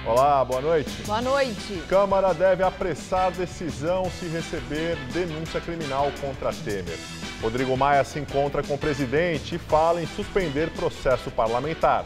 Olá, boa noite. Boa noite. Câmara deve apressar decisão se receber denúncia criminal contra Temer. Rodrigo Maia se encontra com o presidente e fala em suspender processo parlamentar.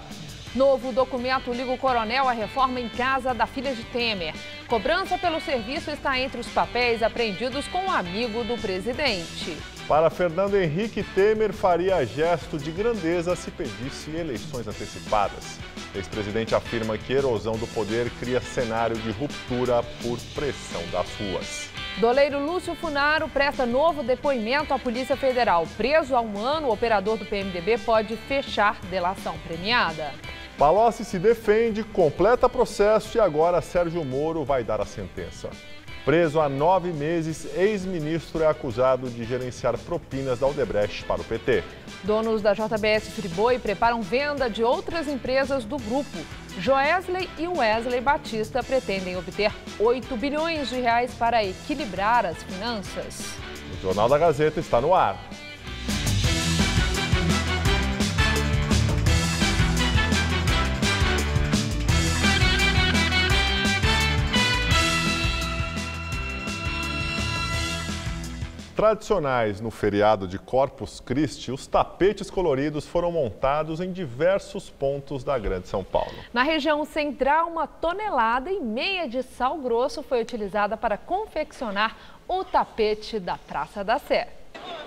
Novo documento liga o coronel à reforma em casa da filha de Temer. Cobrança pelo serviço está entre os papéis apreendidos com um amigo do presidente. Para Fernando Henrique, Temer faria gesto de grandeza se pedisse eleições antecipadas. O ex-presidente afirma que a erosão do poder cria cenário de ruptura por pressão das ruas. Doleiro Lúcio Funaro presta novo depoimento à Polícia Federal. Preso há um ano, o operador do PMDB pode fechar delação premiada. Palocci se defende, completa processo e agora Sérgio Moro vai dar a sentença. Preso há 9 meses, ex-ministro é acusado de gerenciar propinas da Odebrecht para o PT. Donos da JBS Friboi preparam venda de outras empresas do grupo. Joesley e Wesley Batista pretendem obter 8 bilhões de reais para equilibrar as finanças. O Jornal da Gazeta está no ar. Tradicionais no feriado de Corpus Christi, os tapetes coloridos foram montados em diversos pontos da Grande São Paulo. Na região central, 1,5 tonelada de sal grosso foi utilizada para confeccionar o tapete da Praça da Sé.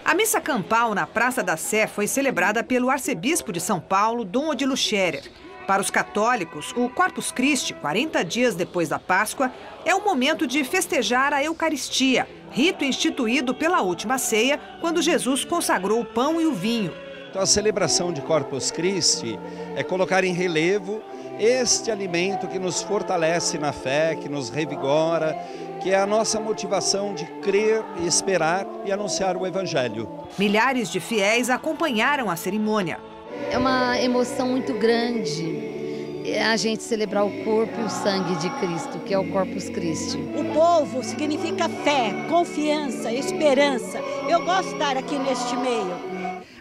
A missa campal na Praça da Sé foi celebrada pelo arcebispo de São Paulo, Dom Odilo Scherer. Para os católicos, o Corpus Christi, 40 dias depois da Páscoa, é o momento de festejar a Eucaristia, rito instituído pela última ceia, quando Jesus consagrou o pão e o vinho. Então, a celebração de Corpus Christi é colocar em relevo este alimento que nos fortalece na fé, que nos revigora, que é a nossa motivação de crer, esperar e anunciar o Evangelho. Milhares de fiéis acompanharam a cerimônia. É uma emoção muito grande a gente celebrar o corpo e o sangue de Cristo, que é o Corpus Christi. O povo significa fé, confiança, esperança. Eu gosto de estar aqui neste meio.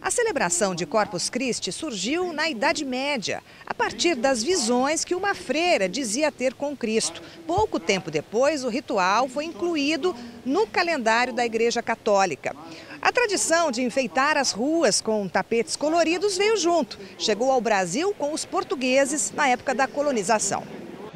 A celebração de Corpus Christi surgiu na Idade Média, a partir das visões que uma freira dizia ter com Cristo. Pouco tempo depois, o ritual foi incluído no calendário da Igreja Católica. A tradição de enfeitar as ruas com tapetes coloridos veio junto. Chegou ao Brasil com os portugueses na época da colonização.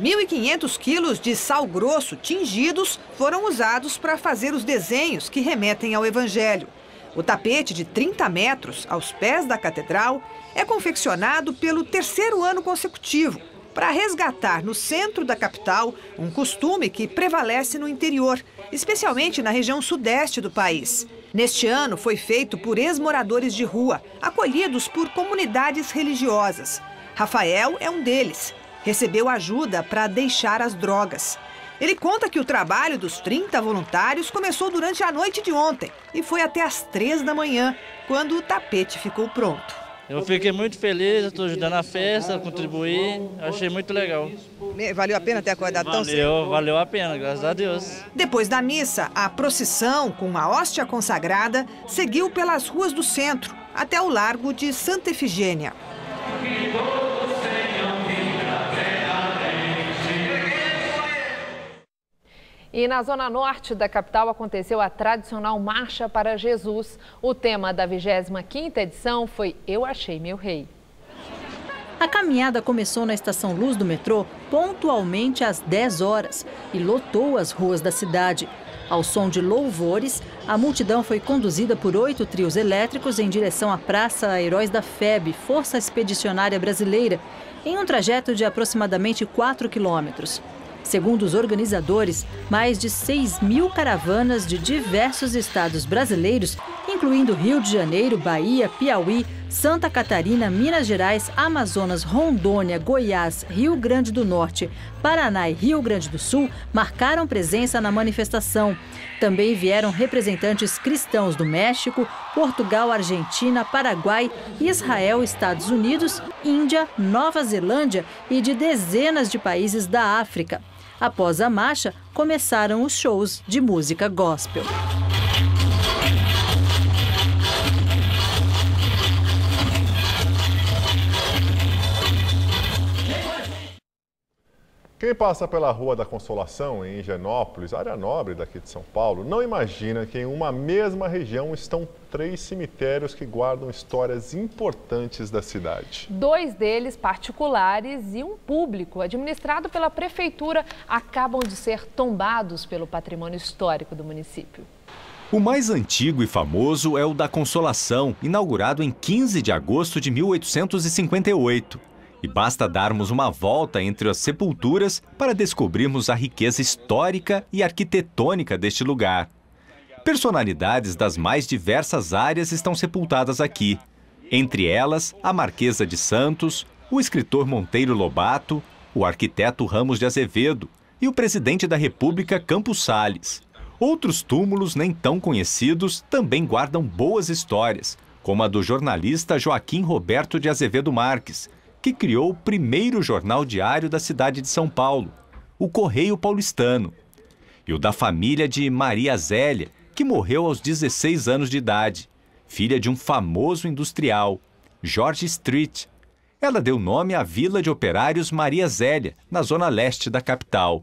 1.500 quilos de sal grosso tingidos foram usados para fazer os desenhos que remetem ao Evangelho. O tapete de 30 metros, aos pés da catedral, é confeccionado pelo 3º ano consecutivo, para resgatar no centro da capital um costume que prevalece no interior, especialmente na região sudeste do país. Neste ano foi feito por ex-moradores de rua, acolhidos por comunidades religiosas. Rafael é um deles. Recebeu ajuda para deixar as drogas. Ele conta que o trabalho dos 30 voluntários começou durante a noite de ontem e foi até às 3 da manhã, quando o tapete ficou pronto. Eu fiquei muito feliz, estou ajudando a festa, contribuir, achei muito legal. Valeu a pena ter acordado tão cedo? Valeu a pena, graças a Deus. Depois da missa, a procissão com a hóstia consagrada seguiu pelas ruas do centro, até o Largo de Santa Efigênia. E na zona norte da capital aconteceu a tradicional Marcha para Jesus. O tema da 25ª edição foi Eu Achei Meu Rei. A caminhada começou na Estação Luz do metrô pontualmente às 10 horas e lotou as ruas da cidade. Ao som de louvores, a multidão foi conduzida por 8 trios elétricos em direção à Praça Heróis da FEB, Força Expedicionária Brasileira, em um trajeto de aproximadamente 4 quilômetros. Segundo os organizadores, mais de 6.000 caravanas de diversos estados brasileiros, incluindo Rio de Janeiro, Bahia, Piauí, Santa Catarina, Minas Gerais, Amazonas, Rondônia, Goiás, Rio Grande do Norte, Paraná e Rio Grande do Sul, marcaram presença na manifestação. Também vieram representantes cristãos do México, Portugal, Argentina, Paraguai, Israel, Estados Unidos, Índia, Nova Zelândia e de dezenas de países da África. Após a marcha, começaram os shows de música gospel. Quem passa pela Rua da Consolação, em Higienópolis, área nobre daqui de São Paulo, não imagina que em uma mesma região estão 3 cemitérios que guardam histórias importantes da cidade. 2 deles particulares e um público, administrado pela prefeitura, acabam de ser tombados pelo patrimônio histórico do município. O mais antigo e famoso é o da Consolação, inaugurado em 15 de agosto de 1858. E basta darmos uma volta entre as sepulturas para descobrirmos a riqueza histórica e arquitetônica deste lugar. Personalidades das mais diversas áreas estão sepultadas aqui. Entre elas, a Marquesa de Santos, o escritor Monteiro Lobato, o arquiteto Ramos de Azevedo e o presidente da República Campos Salles. Outros túmulos nem tão conhecidos também guardam boas histórias, como a do jornalista Joaquim Roberto de Azevedo Marques, que criou o primeiro jornal diário da cidade de São Paulo, o Correio Paulistano. E o da família de Maria Zélia, que morreu aos 16 anos de idade, filha de um famoso industrial, George Street. Ela deu nome à Vila de Operários Maria Zélia, na zona leste da capital.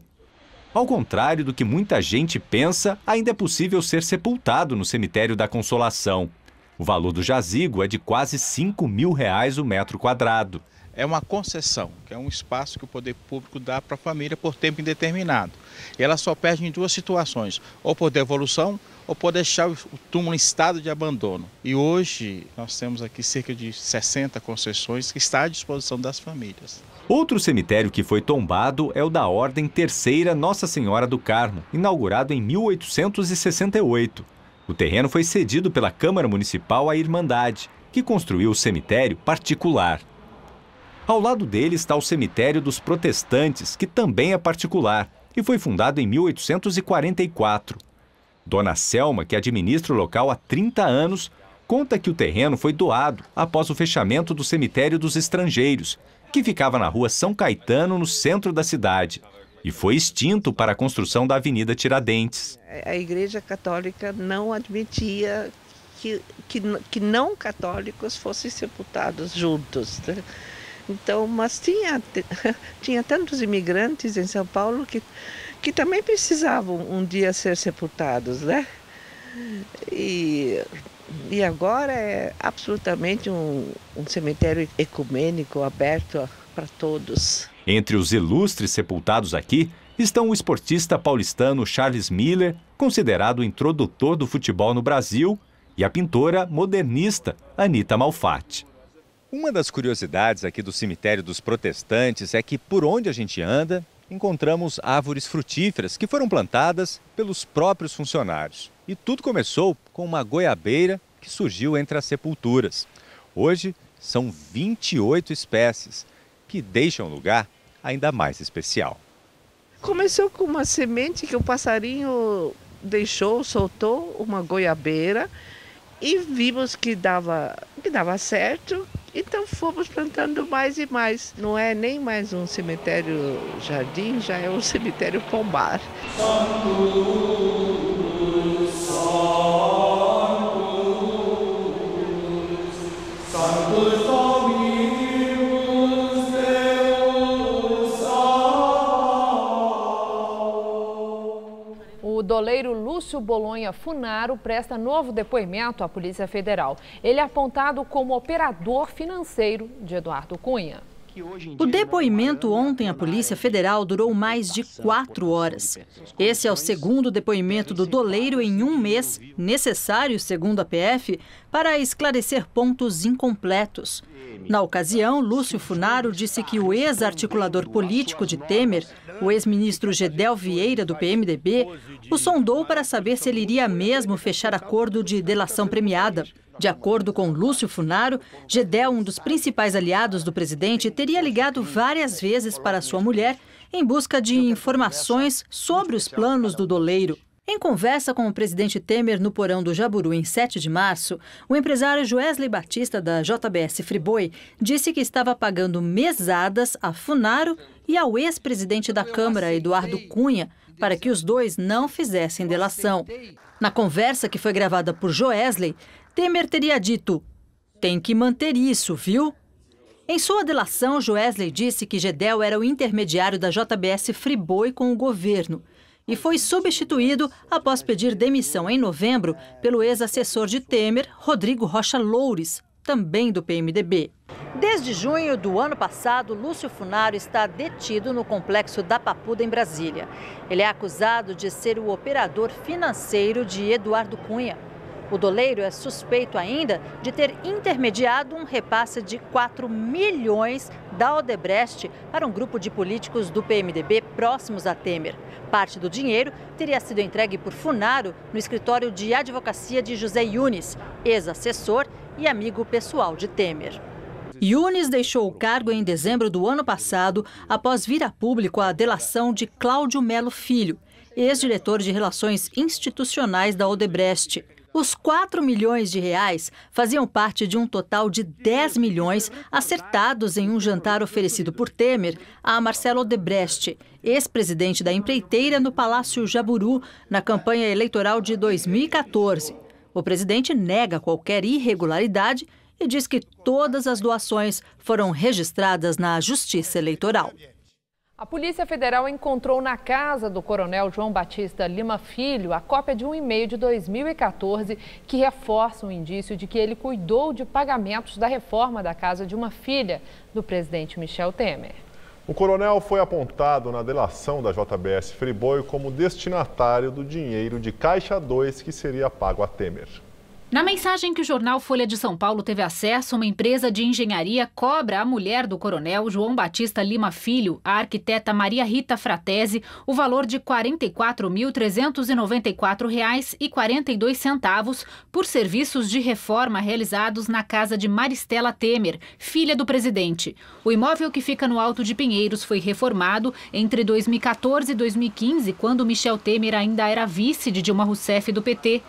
Ao contrário do que muita gente pensa, ainda é possível ser sepultado no cemitério da Consolação. O valor do jazigo é de quase R$5 mil o metro quadrado. É uma concessão, que é um espaço que o poder público dá para a família por tempo indeterminado. E ela só perde em 2 situações, ou por devolução ou por deixar o túmulo em estado de abandono. E hoje nós temos aqui cerca de 60 concessões que estão à disposição das famílias. Outro cemitério que foi tombado é o da Ordem Terceira Nossa Senhora do Carmo, inaugurado em 1868. O terreno foi cedido pela Câmara Municipal à Irmandade, que construiu o cemitério particular. Ao lado dele está o cemitério dos Protestantes, que também é particular, e foi fundado em 1844. Dona Selma, que administra o local há 30 anos, conta que o terreno foi doado após o fechamento do cemitério dos Estrangeiros, que ficava na rua São Caetano, no centro da cidade, e foi extinto para a construção da Avenida Tiradentes. A Igreja Católica não admitia que não católicos fossem sepultados juntos, né? Então, mas tinha tantos imigrantes em São Paulo que também precisavam um dia ser sepultados, né? E agora é absolutamente um cemitério ecumênico, aberto para todos. Entre os ilustres sepultados aqui estão o esportista paulistano Charles Miller, considerado o introdutor do futebol no Brasil, e a pintora modernista Anita Malfatti. Uma das curiosidades aqui do cemitério dos Protestantes é que, por onde a gente anda, encontramos árvores frutíferas que foram plantadas pelos próprios funcionários. E tudo começou com uma goiabeira que surgiu entre as sepulturas. Hoje, são 28 espécies, que deixam o lugar ainda mais especial. Começou com uma semente que o passarinho soltou uma goiabeira, e vimos que dava certo, então fomos plantando mais e mais. Não é nem mais um cemitério jardim, já é um cemitério pombar. O doleiro Lúcio Bolonha Funaro presta novo depoimento à Polícia Federal. Ele é apontado como operador financeiro de Eduardo Cunha. O depoimento ontem à Polícia Federal durou mais de 4 horas. Esse é o segundo depoimento do doleiro em um mês, necessário, segundo a PF, para esclarecer pontos incompletos. Na ocasião, Lúcio Funaro disse que o ex-articulador político de Temer, o ex-ministro Gedel Vieira, do PMDB, o sondou para saber se ele iria mesmo fechar acordo de delação premiada. De acordo com Lúcio Funaro, Gedel, um dos principais aliados do presidente, teria ligado várias vezes para sua mulher em busca de informações sobre os planos do doleiro. Em conversa com o presidente Temer no porão do Jaburu em 7 de março, o empresário Joesley Batista, da JBS Friboi, disse que estava pagando mesadas a Funaro e ao ex-presidente da Câmara, Eduardo Cunha, para que os dois não fizessem delação. Na conversa, que foi gravada por Joesley, Temer teria dito: "Tem que manter isso, viu?" Em sua delação, Joesley disse que Gedel era o intermediário da JBS Friboi com o governo e foi substituído após pedir demissão em novembro pelo ex-assessor de Temer, Rodrigo Rocha Loures, também do PMDB. Desde junho do ano passado, Lúcio Funaro está detido no complexo da Papuda, em Brasília. Ele é acusado de ser o operador financeiro de Eduardo Cunha. O doleiro é suspeito ainda de ter intermediado um repasse de 4 milhões da Odebrecht para um grupo de políticos do PMDB próximos a Temer. Parte do dinheiro teria sido entregue por Funaro no escritório de advocacia de José Yunes, ex-assessor e amigo pessoal de Temer. Yunes deixou o cargo em dezembro do ano passado após vir a público a delação de Cláudio Melo Filho, ex-diretor de Relações Institucionais da Odebrecht. Os 4 milhões de reais faziam parte de um total de 10 milhões acertados em um jantar oferecido por Temer a Marcelo Odebrecht, ex-presidente da empreiteira, no Palácio Jaburu, na campanha eleitoral de 2014. O presidente nega qualquer irregularidade e diz que todas as doações foram registradas na Justiça Eleitoral. A Polícia Federal encontrou na casa do coronel João Batista Lima Filho a cópia de um e-mail de 2014 que reforça o indício de que ele cuidou de pagamentos da reforma da casa de uma filha do presidente Michel Temer. O coronel foi apontado na delação da JBS Friboi como destinatário do dinheiro de Caixa 2 que seria pago a Temer. Na mensagem que o jornal Folha de São Paulo teve acesso, uma empresa de engenharia cobra a mulher do coronel João Batista Lima Filho, a arquiteta Maria Rita Fratesi, o valor de R$ 44.394,42 por serviços de reforma realizados na casa de Maristela Temer, filha do presidente. O imóvel, que fica no Alto de Pinheiros, foi reformado entre 2014 e 2015, quando Michel Temer ainda era vice de Dilma Rousseff do PT.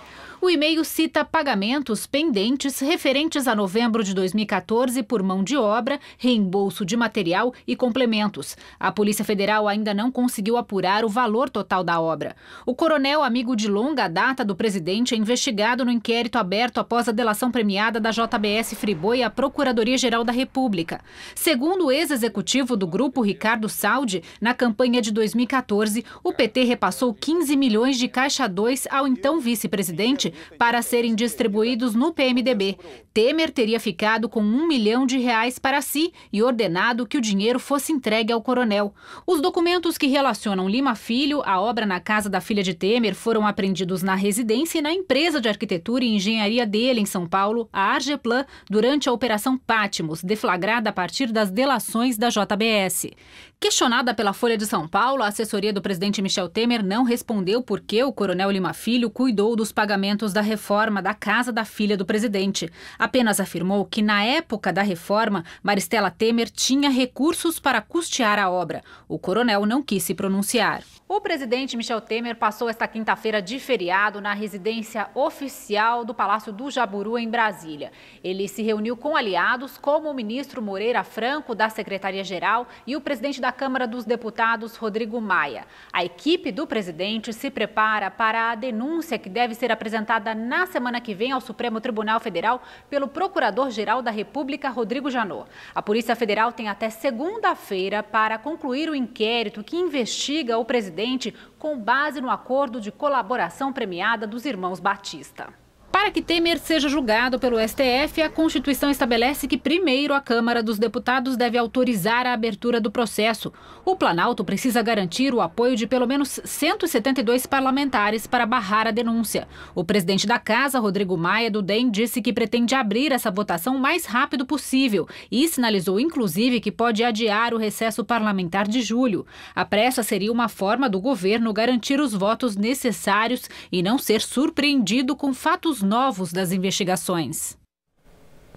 O e-mail cita pagamentos pendentes referentes a novembro de 2014 por mão de obra, reembolso de material e complementos. A Polícia Federal ainda não conseguiu apurar o valor total da obra. O coronel, amigo de longa data do presidente, é investigado no inquérito aberto após a delação premiada da JBS Friboi à Procuradoria-Geral da República. Segundo o ex-executivo do grupo, Ricardo Saldi, na campanha de 2014, o PT repassou 15 milhões de Caixa 2 ao então vice-presidente para serem distribuídos no PMDB. Temer teria ficado com R$ 1 milhão para si e ordenado que o dinheiro fosse entregue ao coronel. Os documentos que relacionam Lima Filho à obra na casa da filha de Temer foram apreendidos na residência e na empresa de arquitetura e engenharia dele em São Paulo, a Argeplan, durante a Operação Patmos, deflagrada a partir das delações da JBS. Questionada pela Folha de São Paulo, a assessoria do presidente Michel Temer não respondeu por que o coronel Lima Filho cuidou dos pagamentos da reforma da casa da filha do presidente. Apenas afirmou que, na época da reforma, Maristela Temer tinha recursos para custear a obra. O coronel não quis se pronunciar. O presidente Michel Temer passou esta quinta-feira de feriado na residência oficial do Palácio do Jaburu, em Brasília. Ele se reuniu com aliados, como o ministro Moreira Franco, da Secretaria-Geral, e o presidente da Câmara dos Deputados, Rodrigo Maia. A equipe do presidente se prepara para a denúncia que deve ser apresentada na semana que vem ao Supremo Tribunal Federal pelo Procurador-Geral da República, Rodrigo Janot. A Polícia Federal tem até segunda-feira para concluir o inquérito que investiga o presidente com base no acordo de colaboração premiada dos irmãos Batista. Para que Temer seja julgado pelo STF, a Constituição estabelece que primeiro a Câmara dos Deputados deve autorizar a abertura do processo. O Planalto precisa garantir o apoio de pelo menos 172 parlamentares para barrar a denúncia. O presidente da Casa, Rodrigo Maia, do DEM, disse que pretende abrir essa votação o mais rápido possível e sinalizou, inclusive, que pode adiar o recesso parlamentar de julho. A pressa seria uma forma do governo garantir os votos necessários e não ser surpreendido com fatos novos das investigações.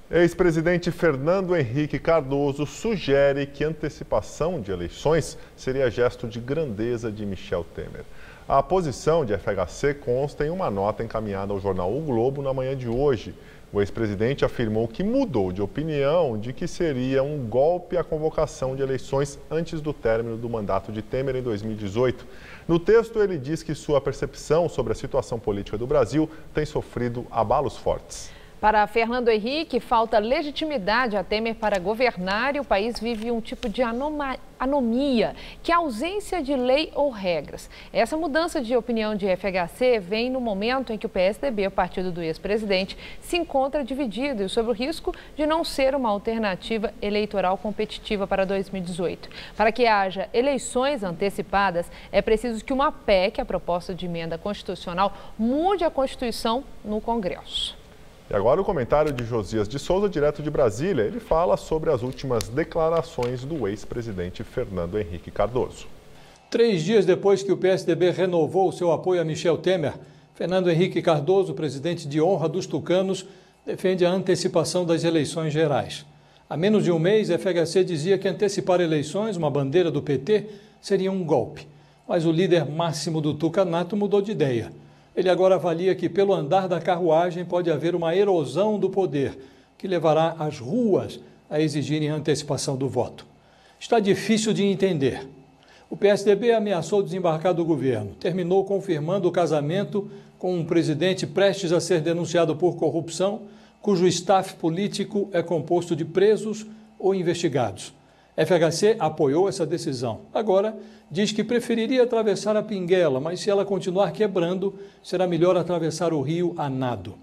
Ex-presidente Fernando Henrique Cardoso sugere que antecipação de eleições seria gesto de grandeza de Michel Temer. A posição de FHC consta em uma nota encaminhada ao jornal O Globo na manhã de hoje. O ex-presidente afirmou que mudou de opinião de que seria um golpe a convocação de eleições antes do término do mandato de Temer em 2018. No texto, ele diz que sua percepção sobre a situação política do Brasil tem sofrido abalos fortes. Para Fernando Henrique, falta legitimidade a Temer para governar e o país vive um tipo de anomia, que é a ausência de lei ou regras. Essa mudança de opinião de FHC vem no momento em que o PSDB, o partido do ex-presidente, se encontra dividido e sob o risco de não ser uma alternativa eleitoral competitiva para 2018. Para que haja eleições antecipadas, é preciso que uma PEC, a proposta de emenda constitucional, mude a Constituição no Congresso. E agora o comentário de Josias de Souza, direto de Brasília. Ele fala sobre as últimas declarações do ex-presidente Fernando Henrique Cardoso. 3 dias depois que o PSDB renovou seu apoio a Michel Temer, Fernando Henrique Cardoso, presidente de honra dos tucanos, defende a antecipação das eleições gerais. Há menos de um mês, a FHC dizia que antecipar eleições, uma bandeira do PT, seria um golpe. Mas o líder máximo do tucanato mudou de ideia. Ele agora avalia que, pelo andar da carruagem, pode haver uma erosão do poder, que levará as ruas a exigirem a antecipação do voto. Está difícil de entender. O PSDB ameaçou desembarcar do governo, terminou confirmando o casamento com um presidente prestes a ser denunciado por corrupção, cujo staff político é composto de presos ou investigados. FHC apoiou essa decisão. Agora, diz que preferiria atravessar a Pinguela, mas se ela continuar quebrando, será melhor atravessar o rio a nado.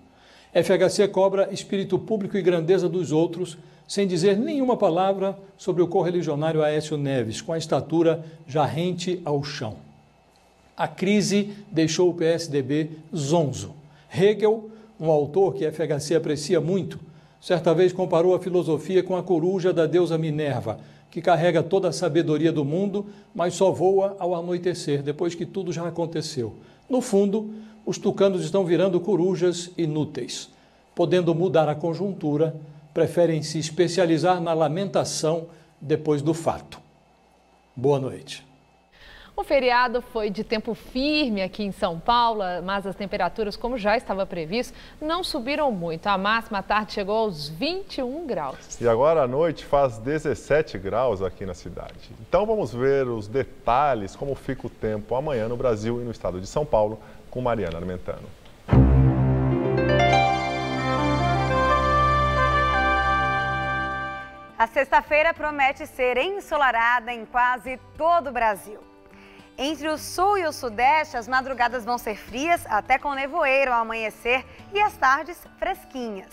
FHC cobra espírito público e grandeza dos outros, sem dizer nenhuma palavra sobre o correligionário Aécio Neves, com a estatura já rente ao chão. A crise deixou o PSDB zonzo. Hegel, um autor que a FHC aprecia muito, certa vez comparou a filosofia com a coruja da deusa Minerva, que carrega toda a sabedoria do mundo, mas só voa ao anoitecer, depois que tudo já aconteceu. No fundo, os tucanos estão virando corujas inúteis. Podendo mudar a conjuntura, preferem se especializar na lamentação depois do fato. Boa noite. O feriado foi de tempo firme aqui em São Paulo, mas as temperaturas, como já estava previsto, não subiram muito. A máxima à tarde chegou aos 21 graus. E agora à noite faz 17 graus aqui na cidade. Então vamos ver os detalhes, como fica o tempo amanhã no Brasil e no estado de São Paulo, com Mariana Armentano. A sexta-feira promete ser ensolarada em quase todo o Brasil. Entre o sul e o sudeste, as madrugadas vão ser frias, até com nevoeiro ao amanhecer e as tardes fresquinhas.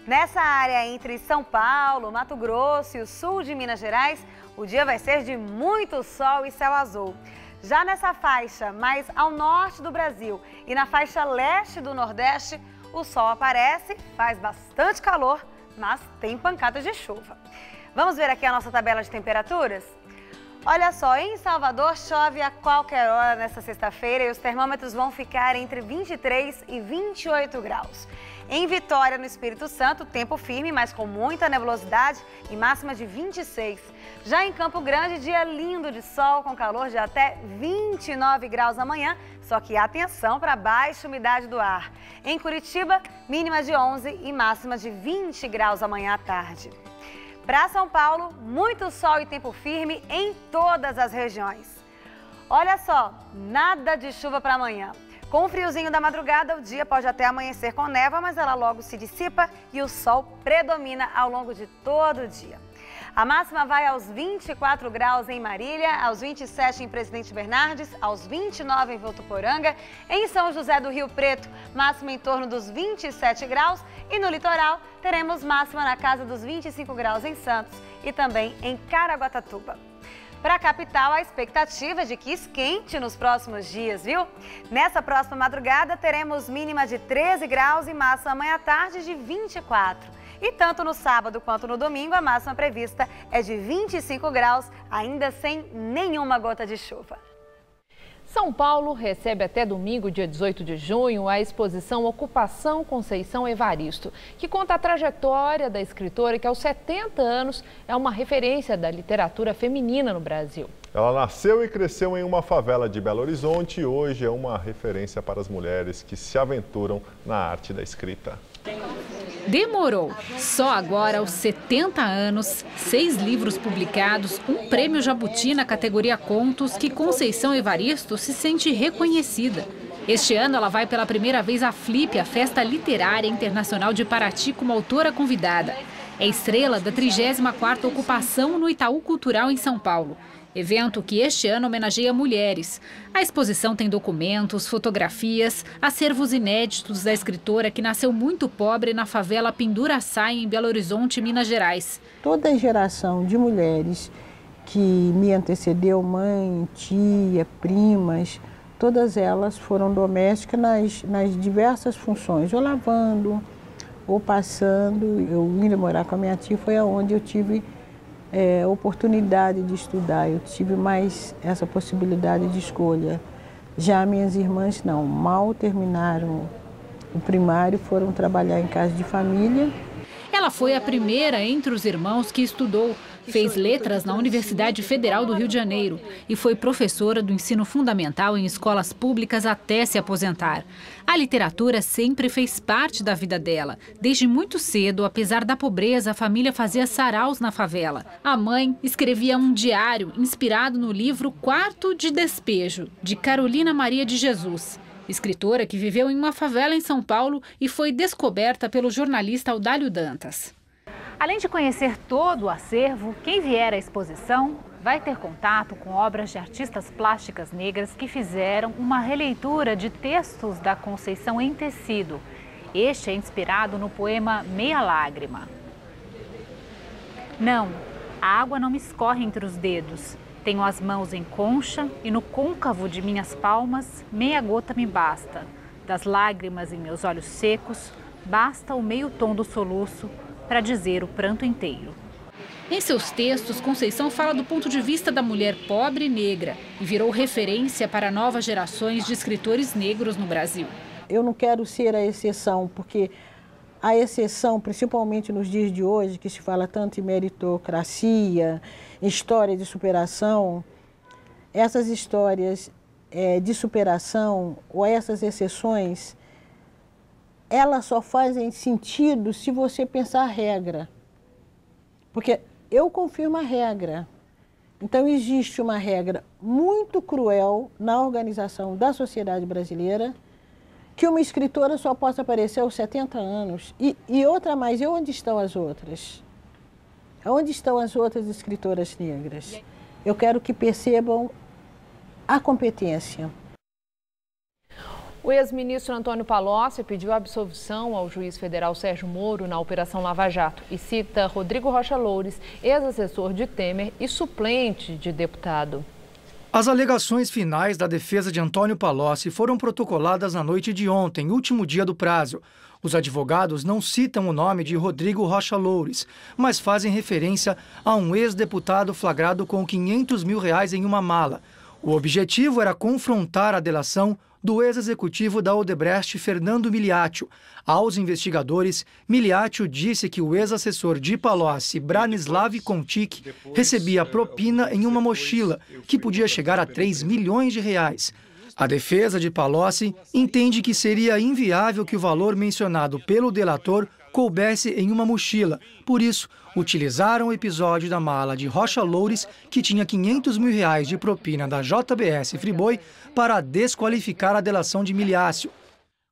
Nessa área entre São Paulo, Mato Grosso e o sul de Minas Gerais, o dia vai ser de muito sol e céu azul. Já nessa faixa mais ao norte do Brasil e na faixa leste do Nordeste, o sol aparece, faz bastante calor, mas tem pancadas de chuva. Vamos ver aqui a nossa tabela de temperaturas? Olha só, em Salvador chove a qualquer hora nesta sexta-feira e os termômetros vão ficar entre 23 e 28 graus. Em Vitória, no Espírito Santo, tempo firme, mas com muita nebulosidade e máxima de 26. Já em Campo Grande, dia lindo de sol, com calor de até 29 graus amanhã, só que atenção para a baixa umidade do ar. Em Curitiba, mínima de 11 e máxima de 20 graus amanhã à tarde. Para São Paulo, muito sol e tempo firme em todas as regiões. Olha só, nada de chuva para amanhã. Com o friozinho da madrugada, o dia pode até amanhecer com névoa, mas ela logo se dissipa e o sol predomina ao longo de todo o dia. A máxima vai aos 24 graus em Marília, aos 27 em Presidente Bernardes, aos 29 em Votuporanga, em São José do Rio Preto, máxima em torno dos 27 graus e no litoral teremos máxima na casa dos 25 graus em Santos e também em Caraguatatuba. Para a capital, a expectativa é de que esquente nos próximos dias, viu? Nessa próxima madrugada teremos mínima de 13 graus e máxima amanhã à tarde de 24. E tanto no sábado quanto no domingo, a máxima prevista é de 25 graus, ainda sem nenhuma gota de chuva. São Paulo recebe até domingo, dia 18 de junho, a exposição Ocupação Conceição Evaristo, que conta a trajetória da escritora que aos 70 anos é uma referência da literatura feminina no Brasil. Ela nasceu e cresceu em uma favela de Belo Horizonte e hoje é uma referência para as mulheres que se aventuram na arte da escrita. Demorou. Só agora, aos 70 anos, 6 livros publicados, um prêmio Jabuti na categoria Contos, que Conceição Evaristo se sente reconhecida. Este ano, ela vai pela primeira vez à Flip, a Festa Literária Internacional de Paraty, como autora convidada. É estrela da 34ª ocupação no Itaú Cultural em São Paulo. Evento que este ano homenageia mulheres. A exposição tem documentos, fotografias, acervos inéditos da escritora que nasceu muito pobre na favela Pinduraçá, em Belo Horizonte, Minas Gerais. Toda a geração de mulheres que me antecedeu, mãe, tia, primas, todas elas foram domésticas nas diversas funções, ou lavando, ou passando. Eu indo morar com a minha tia, foi onde eu tive oportunidade de estudar, eu tive mais essa possibilidade de escolha. Já minhas irmãs não, mal terminaram o primário, foram trabalhar em casa de família. Ela foi a primeira entre os irmãos que estudou. Fez letras na Universidade Federal do Rio de Janeiro e foi professora do ensino fundamental em escolas públicas até se aposentar. A literatura sempre fez parte da vida dela. Desde muito cedo, apesar da pobreza, a família fazia saraus na favela. A mãe escrevia um diário inspirado no livro Quarto de Despejo, de Carolina Maria de Jesus. Escritora que viveu em uma favela em São Paulo e foi descoberta pelo jornalista Audálio Dantas. Além de conhecer todo o acervo, quem vier à exposição vai ter contato com obras de artistas plásticas negras que fizeram uma releitura de textos da Conceição em tecido. Este é inspirado no poema Meia Lágrima. Não, a água não me escorre entre os dedos. Tenho as mãos em concha e no côncavo de minhas palmas, meia gota me basta. Das lágrimas em meus olhos secos, basta o meio tom do soluço para dizer o pranto inteiro. Em seus textos, Conceição fala do ponto de vista da mulher pobre e negra e virou referência para novas gerações de escritores negros no Brasil. Eu não quero ser a exceção, porque a exceção, principalmente nos dias de hoje, que se fala tanto em meritocracia, em história de superação, essas histórias de superação ou essas exceções, elas só fazem sentido se você pensar a regra. Porque eu confirmo a regra. Então, existe uma regra muito cruel na organização da sociedade brasileira, que uma escritora só possa aparecer aos 70 anos. E outra mais, e onde estão as outras? Onde estão as outras escritoras negras? Eu quero que percebam a competência. O ex-ministro Antônio Palocci pediu absolvição ao juiz federal Sérgio Moro na Operação Lava Jato e cita Rodrigo Rocha Loures, ex-assessor de Temer e suplente de deputado. As alegações finais da defesa de Antônio Palocci foram protocoladas na noite de ontem, último dia do prazo. Os advogados não citam o nome de Rodrigo Rocha Loures, mas fazem referência a um ex-deputado flagrado com R$500 mil em uma mala. O objetivo era confrontar a delação do ex-executivo da Odebrecht, Fernando Miliaccio. Aos investigadores, Miliaccio disse que o ex-assessor de Palocci, Branislav Kontic, recebia propina em uma mochila, que podia chegar a R$3 milhões. A defesa de Palocci entende que seria inviável que o valor mencionado pelo delator coubesse em uma mochila. Por isso, utilizaram o episódio da mala de Rocha Loures, que tinha R$500 mil de propina da JBS Friboi, para desqualificar a delação de Miliaccio.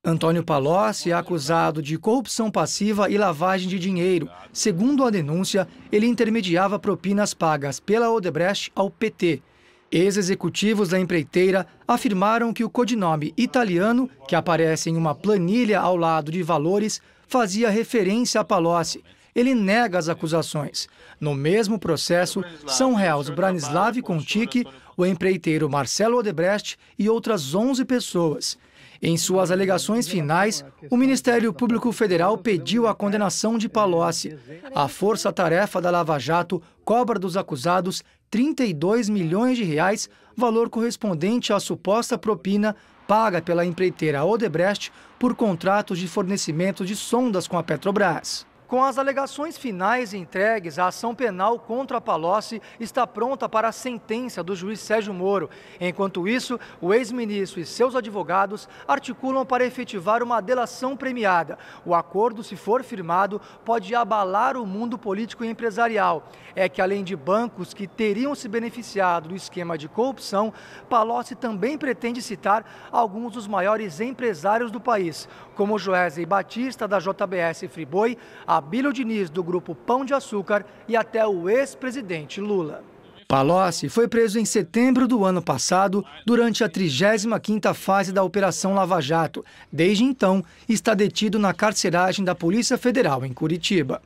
Antônio Palocci é acusado de corrupção passiva e lavagem de dinheiro. Segundo a denúncia, ele intermediava propinas pagas pela Odebrecht ao PT. Ex-executivos da empreiteira afirmaram que o codinome italiano, que aparece em uma planilha ao lado de valores, fazia referência a Palocci. Ele nega as acusações. No mesmo processo, são réus Branislav Kontic, o empreiteiro Marcelo Odebrecht e outras 11 pessoas. Em suas alegações finais, o Ministério Público Federal pediu a condenação de Palocci. A força-tarefa da Lava Jato cobra dos acusados R$32 milhões, valor correspondente à suposta propina paga pela empreiteira Odebrecht por contratos de fornecimento de sondas com a Petrobras. Com as alegações finais entregues, a ação penal contra Palocci está pronta para a sentença do juiz Sérgio Moro. Enquanto isso, o ex-ministro e seus advogados articulam para efetivar uma delação premiada. O acordo, se for firmado, pode abalar o mundo político e empresarial. É que, além de bancos que teriam se beneficiado do esquema de corrupção, Palocci também pretende citar alguns dos maiores empresários do país, como Joesley Batista, da JBS Friboi, Abílio Diniz, do Grupo Pão de Açúcar, e até o ex-presidente Lula. Palocci foi preso em setembro do ano passado, durante a 35ª fase da Operação Lava Jato. Desde então, está detido na carceragem da Polícia Federal em Curitiba.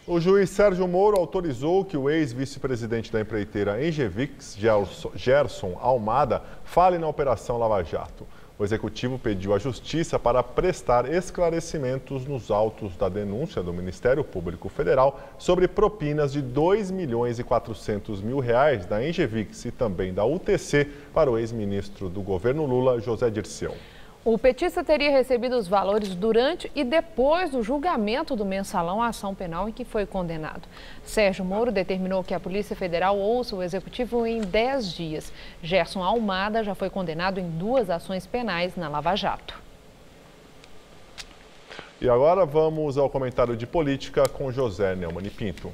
O juiz Sérgio Moro autorizou que o ex-vice-presidente da empreiteira Engevix, Gerson Almada, fale na Operação Lava Jato. O executivo pediu à Justiça para prestar esclarecimentos nos autos da denúncia do Ministério Público Federal sobre propinas de R$ 2.400.000 da Engevix e também da UTC para o ex-ministro do governo Lula, José Dirceu. O petista teria recebido os valores durante e depois do julgamento do mensalão ação penal em que foi condenado. Sérgio Moro determinou que a Polícia Federal ouça o executivo em 10 dias. Gerson Almada já foi condenado em 2 ações penais na Lava Jato. E agora vamos ao comentário de política com José Neumann e Pinto.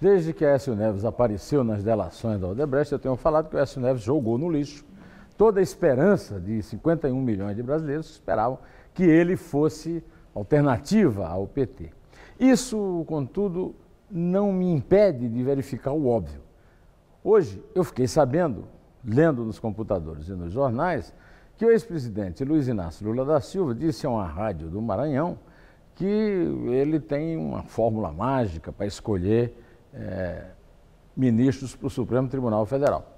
Desde que Aécio Neves apareceu nas delações da Odebrecht, eu tenho falado que o Aécio Neves jogou no lixo toda a esperança de 51 milhões de brasileiros que esperavam que ele fosse alternativa ao PT. Isso, contudo, não me impede de verificar o óbvio. Hoje, eu fiquei sabendo, lendo nos computadores e nos jornais, que o ex-presidente Luiz Inácio Lula da Silva disse a uma rádio do Maranhão que ele tem uma fórmula mágica para escolher ministros para o Supremo Tribunal Federal.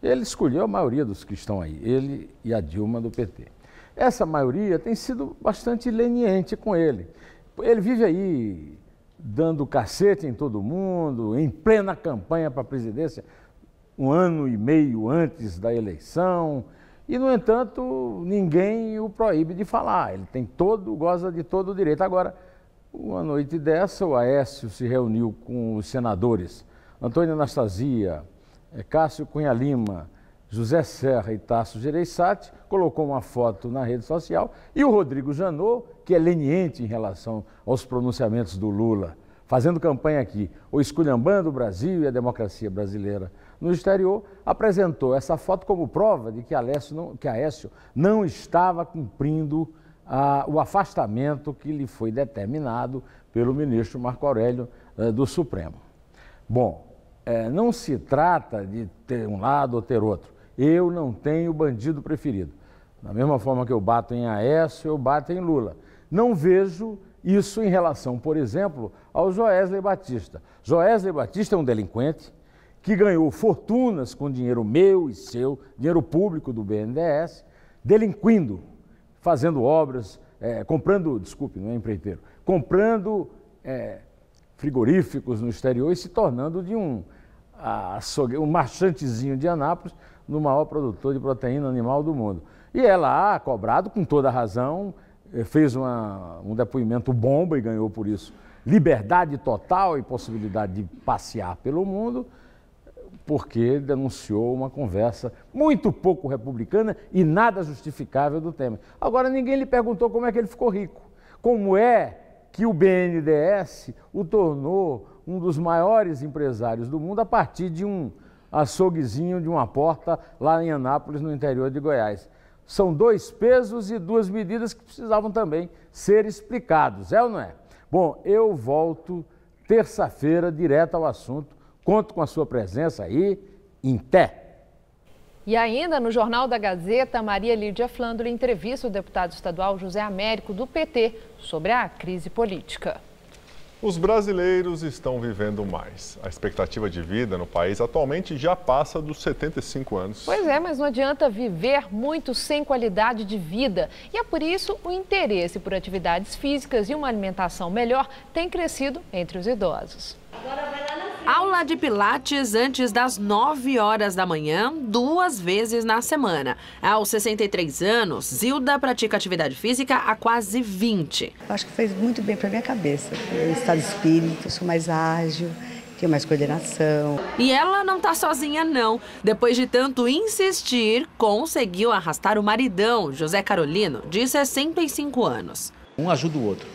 Ele escolheu a maioria dos que estão aí, ele e a Dilma do PT. Essa maioria tem sido bastante leniente com ele. Ele vive aí dando cacete em todo mundo, em plena campanha para a presidência, 1 ano e meio antes da eleição, e, no entanto, ninguém o proíbe de falar. Ele goza de todo o direito. Agora, uma noite dessa, o Aécio se reuniu com os senadores Antônio Anastasia, Cássio Cunha Lima, José Serra e Tasso Gereissati, colocou uma foto na rede social, e o Rodrigo Janot, que é leniente em relação aos pronunciamentos do Lula, fazendo campanha aqui, ou esculhambando o Brasil e a democracia brasileira no exterior, apresentou essa foto como prova de que Aécio não estava cumprindo o afastamento que lhe foi determinado pelo ministro Marco Aurélio do Supremo. Bom, não se trata de ter um lado ou ter outro. Eu não tenho bandido preferido. Da mesma forma que eu bato em Aécio, eu bato em Lula. Não vejo isso em relação, por exemplo, ao Joesley Batista. Joesley Batista é um delinquente que ganhou fortunas com dinheiro meu e seu, dinheiro público do BNDES, delinquindo, fazendo obras, comprando, desculpe, não é empreiteiro, comprando frigoríficos no exterior e se tornando de um marchantezinho de Anápolis, no maior produtor de proteína animal do mundo. E ela, cobrado com toda a razão, fez um depoimento bomba e ganhou por isso liberdade total e possibilidade de passear pelo mundo, porque denunciou uma conversa muito pouco republicana e nada justificável do Temer. Agora, ninguém lhe perguntou como é que ele ficou rico, como é que o BNDES o tornou um dos maiores empresários do mundo a partir de um açouguezinho, de uma porta lá em Anápolis, no interior de Goiás. São 2 pesos e 2 medidas que precisavam também ser explicados, é ou não é? Bom, eu volto terça-feira direto ao assunto, conto com a sua presença aí, em pé. E ainda no Jornal da Gazeta, Maria Lídia Flandre entrevista o deputado estadual José Américo, do PT, sobre a crise política. Os brasileiros estão vivendo mais. A expectativa de vida no país atualmente já passa dos 75 anos. Pois é, mas não adianta viver muito sem qualidade de vida. E é por isso o interesse por atividades físicas e uma alimentação melhor tem crescido entre os idosos. Agora vai lá na Aula de pilates antes das 9 horas da manhã, 2 vezes na semana. Aos 63 anos, Zilda pratica atividade física há quase 20. Acho que fez muito bem para minha cabeça. Eu estado de espírito, sou mais ágil, tenho mais coordenação. E ela não tá sozinha, não. Depois de tanto insistir, conseguiu arrastar o maridão, José Carolino, de 65 anos. Um ajuda o outro.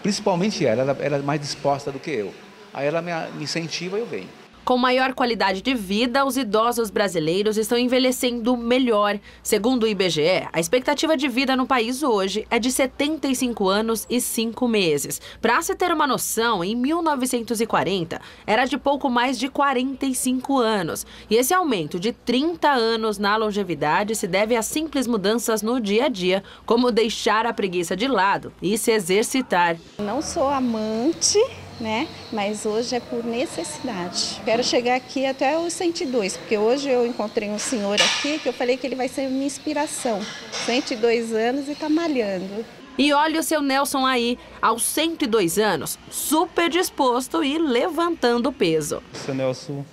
Principalmente ela é mais disposta do que eu. Aí ela me incentiva e eu venho. Com maior qualidade de vida, os idosos brasileiros estão envelhecendo melhor. Segundo o IBGE, a expectativa de vida no país hoje é de 75 anos e 5 meses. Para se ter uma noção, em 1940 era de pouco mais de 45 anos. E esse aumento de 30 anos na longevidade se deve a simples mudanças no dia a dia, como deixar a preguiça de lado e se exercitar. Não sou amante, né? Mas hoje é por necessidade. Quero chegar aqui até os 102, porque hoje eu encontrei um senhor aqui que eu falei que ele vai ser minha inspiração. 102 anos e está malhando. E olha o seu Nelson aí, aos 102 anos, super disposto e levantando peso. O seu Nelson,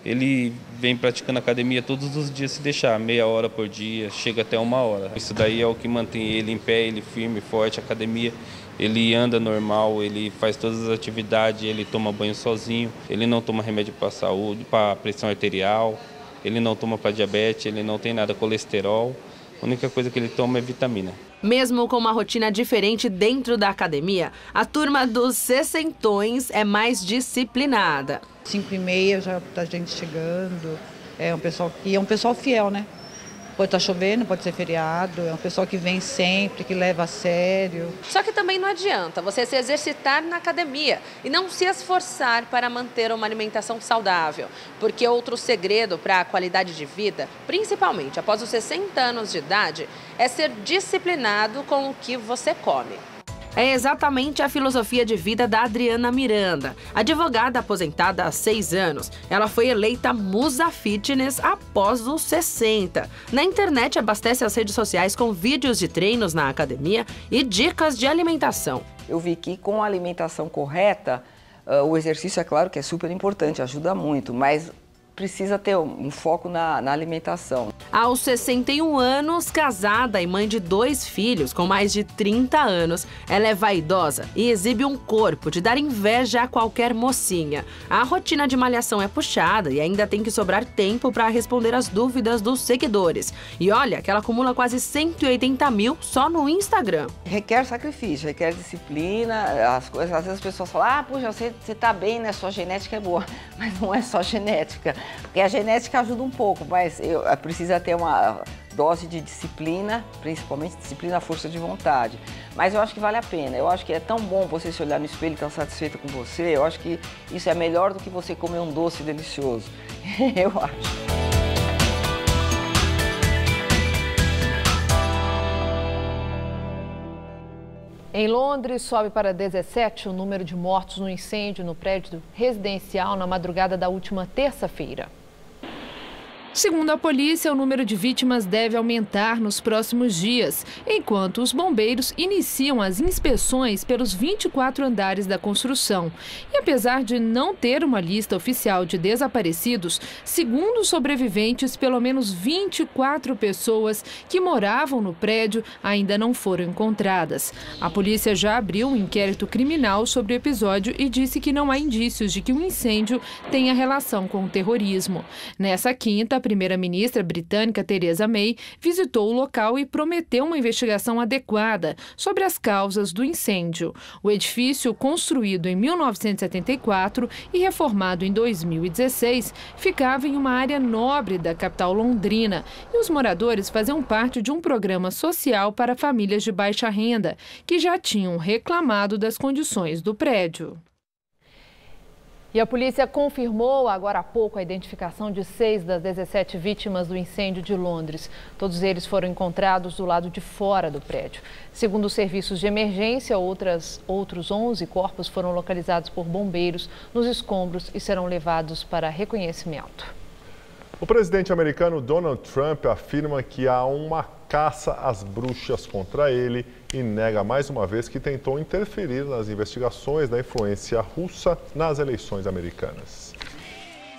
ele vem praticando academia todos os dias, se deixar, meia hora por dia, chega até 1 hora. Isso daí é o que mantém ele em pé, ele firme, forte, academia. Ele anda normal, ele faz todas as atividades, ele toma banho sozinho, ele não toma remédio para saúde, para pressão arterial, ele não toma para diabetes, ele não tem nada colesterol. A única coisa que ele toma é vitamina. Mesmo com uma rotina diferente dentro da academia, a turma dos sessentões é mais disciplinada. 5h30 já tá gente chegando, é um pessoal fiel, né? Pode estar chovendo, pode ser feriado, é um pessoal que vem sempre, que leva a sério. Só que também não adianta você se exercitar na academia e não se esforçar para manter uma alimentação saudável. Porque outro segredo para a qualidade de vida, principalmente após os 60 anos de idade, é ser disciplinado com o que você come. É exatamente a filosofia de vida da Adriana Miranda, advogada aposentada há 6 anos. Ela foi eleita Musa Fitness após os 60. Na internet, abastece as redes sociais com vídeos de treinos na academia e dicas de alimentação. Eu vi que com a alimentação correta, o exercício é claro que é super importante, ajuda muito, mas precisa ter um foco na alimentação. Aos 61 anos, casada e mãe de 2 filhos com mais de 30 anos, ela é vaidosa e exibe um corpo de dar inveja a qualquer mocinha. A rotina de malhação é puxada e ainda tem que sobrar tempo para responder às dúvidas dos seguidores. E olha que ela acumula quase 180 mil só no Instagram. Requer sacrifício, requer disciplina, às vezes as pessoas falam, puxa, você tá bem, né? Sua genética é boa. Mas não é só genética. Porque a genética ajuda um pouco, mas precisa ter uma dose de disciplina, principalmente disciplina, força de vontade. Mas eu acho que vale a pena. Eu acho que é tão bom você se olhar no espelho e estar satisfeita com você. Eu acho que isso é melhor do que você comer um doce delicioso. Eu acho. Em Londres, sobe para 17 o número de mortos no incêndio no prédio residencial na madrugada da última terça-feira. Segundo a polícia, o número de vítimas deve aumentar nos próximos dias, enquanto os bombeiros iniciam as inspeções pelos 24 andares da construção. E apesar de não ter uma lista oficial de desaparecidos, segundo os sobreviventes, pelo menos 24 pessoas que moravam no prédio ainda não foram encontradas. A polícia já abriu um inquérito criminal sobre o episódio e disse que não há indícios de que o incêndio tenha relação com o terrorismo. Nessa quinta, a primeira-ministra britânica Theresa May visitou o local e prometeu uma investigação adequada sobre as causas do incêndio. O edifício, construído em 1974 e reformado em 2016, ficava em uma área nobre da capital londrina e os moradores faziam parte de um programa social para famílias de baixa renda, que já tinham reclamado das condições do prédio. E a polícia confirmou agora há pouco a identificação de 6 das 17 vítimas do incêndio de Londres. Todos eles foram encontrados do lado de fora do prédio. Segundo os serviços de emergência, outros 11 corpos foram localizados por bombeiros nos escombros e serão levados para reconhecimento. O presidente americano Donald Trump afirma que há uma caça às bruxas contra ele e nega mais uma vez que tentou interferir nas investigações da influência russa nas eleições americanas.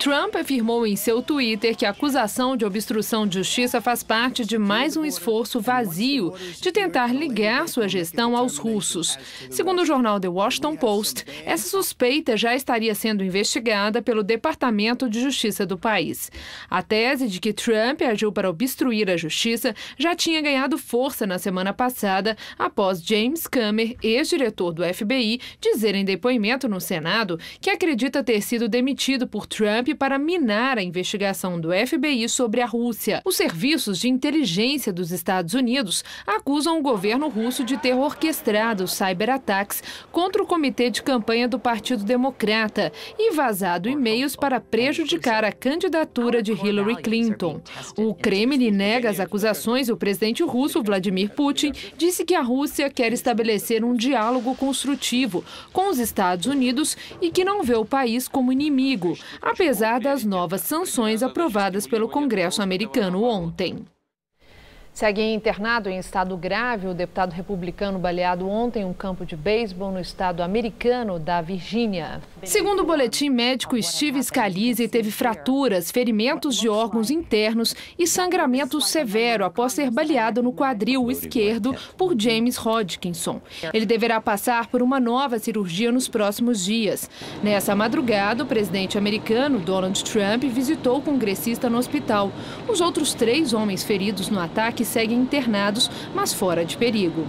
Trump afirmou em seu Twitter que a acusação de obstrução de justiça faz parte de mais um esforço vazio de tentar ligar sua gestão aos russos. Segundo o jornal The Washington Post, essa suspeita já estaria sendo investigada pelo Departamento de Justiça do país. A tese de que Trump agiu para obstruir a justiça já tinha ganhado força na semana passada, após James Comer, ex-diretor do FBI, dizer em depoimento no Senado que acredita ter sido demitido por Trump para minar a investigação do FBI sobre a Rússia. Os serviços de inteligência dos Estados Unidos acusam o governo russo de ter orquestrado cyberataques contra o comitê de campanha do Partido Democrata e vazado e-mails para prejudicar a candidatura de Hillary Clinton. O Kremlin nega as acusações e o presidente russo Vladimir Putin disse que a Rússia quer estabelecer um diálogo construtivo com os Estados Unidos e que não vê o país como inimigo, apesar das novas sanções aprovadas pelo Congresso americano ontem. Segue internado em estado grave o deputado republicano baleado ontem em um campo de beisebol no estado americano da Virgínia. Segundo o boletim médico, Steve Scalise teve fraturas, ferimentos de órgãos internos e sangramento severo após ser baleado no quadril esquerdo por James Hodgkinson. Ele deverá passar por uma nova cirurgia nos próximos dias. Nessa madrugada, o presidente americano Donald Trump visitou o congressista no hospital. Os outros 3 homens feridos no ataque seguem internados, mas fora de perigo.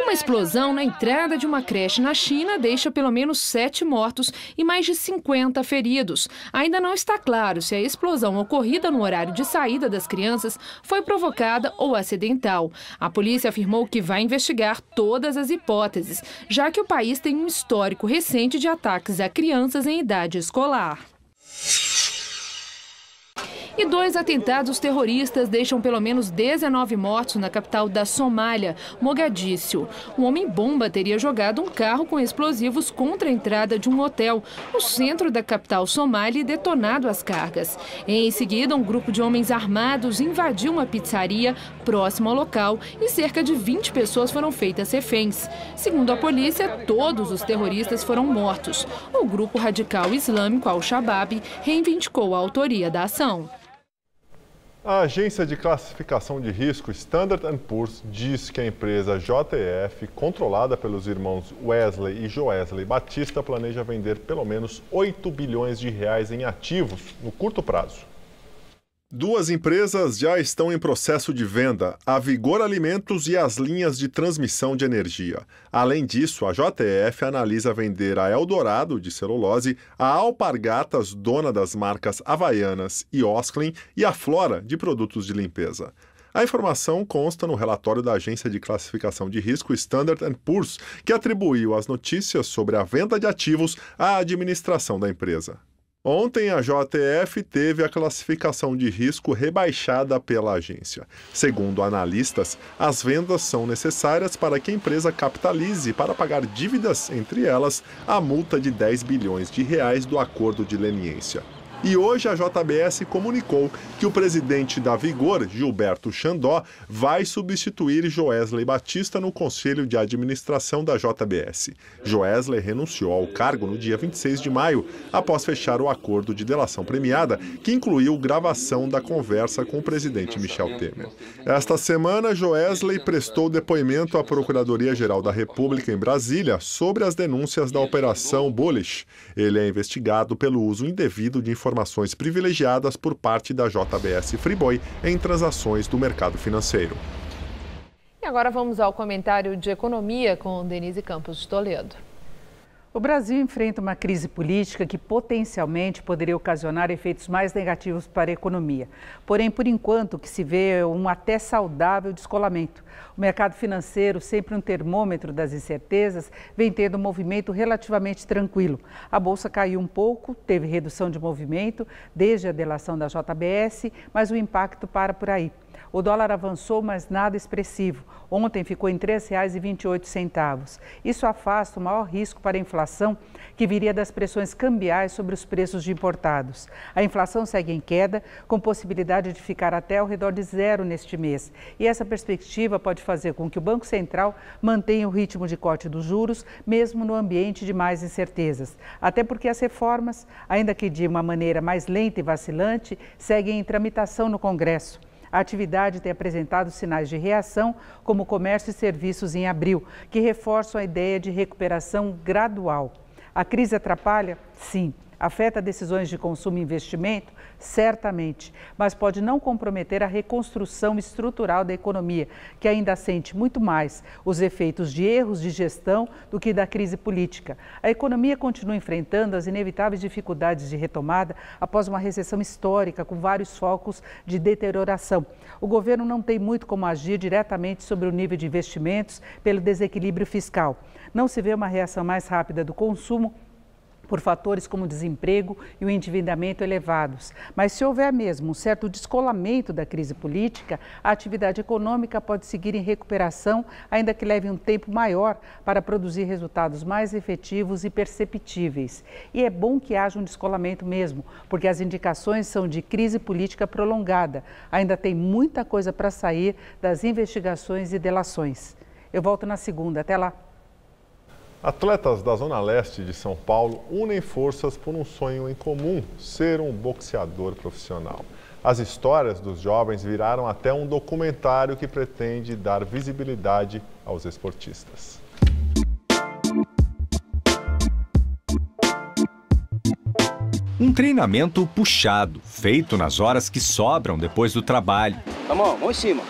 Uma explosão na entrada de uma creche na China deixa pelo menos 7 mortos e mais de 50 feridos. Ainda não está claro se a explosão ocorrida no horário de saída das crianças foi provocada ou acidental. A polícia afirmou que vai investigar todas as hipóteses, já que o país tem um histórico recente de ataques a crianças em idade escolar. E 2 atentados terroristas deixam pelo menos 19 mortos na capital da Somália, Mogadíscio. Um homem-bomba teria jogado um carro com explosivos contra a entrada de um hotel no centro da capital somália e detonado as cargas. Em seguida, um grupo de homens armados invadiu uma pizzaria próximo ao local e cerca de 20 pessoas foram feitas reféns. Segundo a polícia, todos os terroristas foram mortos. O grupo radical islâmico Al-Shabaab reivindicou a autoria da ação. A agência de classificação de risco Standard & Poor's diz que a empresa JTF, controlada pelos irmãos Wesley e Joesley Batista, planeja vender pelo menos 8 bilhões de reais em ativos no curto prazo. 2 empresas já estão em processo de venda, a Vigor Alimentos e as linhas de transmissão de energia. Além disso, a JTF analisa vender a Eldorado, de celulose, a Alpargatas, dona das marcas Havaianas e Osklin, e a Flora, de produtos de limpeza. A informação consta no relatório da agência de classificação de risco Standard & Poor's, que atribuiu as notícias sobre a venda de ativos à administração da empresa. Ontem, a JTF teve a classificação de risco rebaixada pela agência. Segundo analistas, as vendas são necessárias para que a empresa capitalize para pagar dívidas, entre elas a multa de 10 bilhões de reais do acordo de leniência. E hoje a JBS comunicou que o presidente da Vigor, Gilberto Chandó, vai substituir Joesley Batista no Conselho de Administração da JBS. Joesley renunciou ao cargo no dia 26 de maio, após fechar o acordo de delação premiada, que incluiu gravação da conversa com o presidente Michel Temer. Esta semana, Joesley prestou depoimento à Procuradoria-Geral da República em Brasília sobre as denúncias da Operação Bullish. Ele é investigado pelo uso indevido de informações privilegiadas por parte da JBS Friboi em transações do mercado financeiro. E agora vamos ao comentário de economia com Denise Campos de Toledo. O Brasil enfrenta uma crise política que potencialmente poderia ocasionar efeitos mais negativos para a economia. Porém, por enquanto, o que se vê é um até saudável descolamento. O mercado financeiro, sempre um termômetro das incertezas, vem tendo um movimento relativamente tranquilo. A bolsa caiu um pouco, teve redução de movimento desde a delação da JBS, mas o impacto para por aí. O dólar avançou, mas nada expressivo. Ontem ficou em R$ 3,28. Isso afasta o maior risco para a inflação, que viria das pressões cambiais sobre os preços de importados. A inflação segue em queda, com possibilidade de ficar até ao redor de zero neste mês. E essa perspectiva pode fazer com que o Banco Central mantenha o ritmo de corte dos juros, mesmo no ambiente de mais incertezas. Até porque as reformas, ainda que de uma maneira mais lenta e vacilante, seguem em tramitação no Congresso. A atividade tem apresentado sinais de reação, como o comércio e serviços em abril, que reforçam a ideia de recuperação gradual. A crise atrapalha? Sim. Afeta decisões de consumo e investimento? Certamente, mas pode não comprometer a reconstrução estrutural da economia, que ainda sente muito mais os efeitos de erros de gestão do que da crise política. A economia continua enfrentando as inevitáveis dificuldades de retomada após uma recessão histórica com vários focos de deterioração. O governo não tem muito como agir diretamente sobre o nível de investimentos pelo desequilíbrio fiscal. Não se vê uma reação mais rápida do consumo por fatores como o desemprego e o endividamento elevados. Mas se houver mesmo um certo descolamento da crise política, a atividade econômica pode seguir em recuperação, ainda que leve um tempo maior para produzir resultados mais efetivos e perceptíveis. E é bom que haja um descolamento mesmo, porque as indicações são de crise política prolongada. Ainda tem muita coisa para sair das investigações e delações. Eu volto na segunda. Até lá. Atletas da Zona Leste de São Paulo unem forças por um sonho em comum, ser um boxeador profissional. As histórias dos jovens viraram até um documentário que pretende dar visibilidade aos esportistas. Um treinamento puxado, feito nas horas que sobram depois do trabalho. Vamos em cima.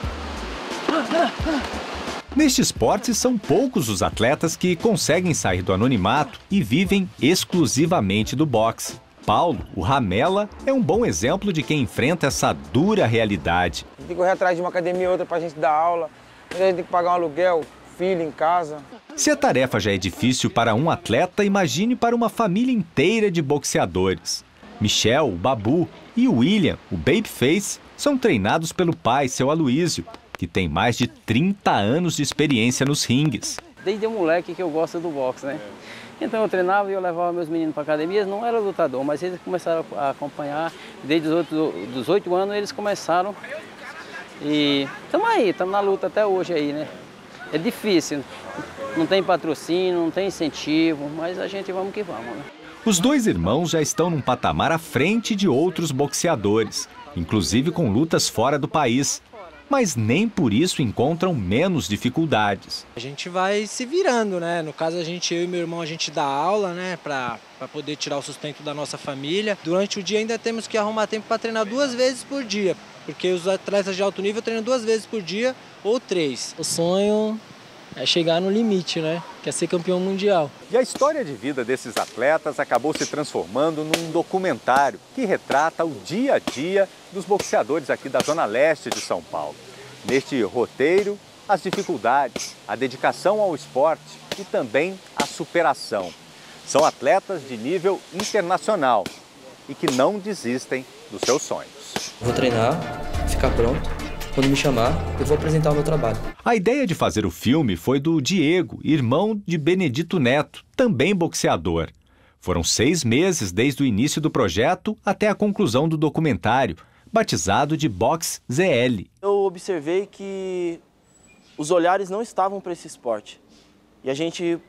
Neste esporte, são poucos os atletas que conseguem sair do anonimato e vivem exclusivamente do boxe. Paulo, o Ramela, é um bom exemplo de quem enfrenta essa dura realidade. Tem que correr atrás de uma academia ou outra para a gente dar aula, a gente tem que pagar um aluguel, filho em casa. Se a tarefa já é difícil para um atleta, imagine para uma família inteira de boxeadores. Michel, o Babu, e o William, o Babyface, são treinados pelo pai, seu Aloísio, que tem mais de 30 anos de experiência nos ringues. Desde moleque que eu gosto do boxe, né? Então eu treinava e eu levava meus meninos para academia, não era lutador, mas eles começaram a acompanhar, desde os 8 anos eles começaram e estamos aí, estamos na luta até hoje aí, né? É difícil, não tem patrocínio, não tem incentivo, mas a gente vamos que vamos, né? Os dois irmãos já estão num patamar à frente de outros boxeadores, inclusive com lutas fora do país. Mas nem por isso encontram menos dificuldades. A gente vai se virando, né? No caso, eu e meu irmão, a gente dá aula, né? Para poder tirar o sustento da nossa família. Durante o dia ainda temos que arrumar tempo para treinar 2 vezes por dia, porque os atletas de alto nível treinam 2 vezes por dia ou 3. O sonho é chegar no limite, né? Que é ser campeão mundial. E a história de vida desses atletas acabou se transformando num documentário que retrata o dia a dia dos boxeadores aqui da Zona Leste de São Paulo. Neste roteiro, as dificuldades, a dedicação ao esporte e também a superação. São atletas de nível internacional e que não desistem dos seus sonhos. Vou treinar, ficar pronto. Quando me chamar, eu vou apresentar o meu trabalho. A ideia de fazer o filme foi do Diego, irmão de Benedito Neto, também boxeador. Foram 6 meses desde o início do projeto até a conclusão do documentário, batizado de Box ZL. Eu observei que os olhares não estavam para esse esporte. E a gente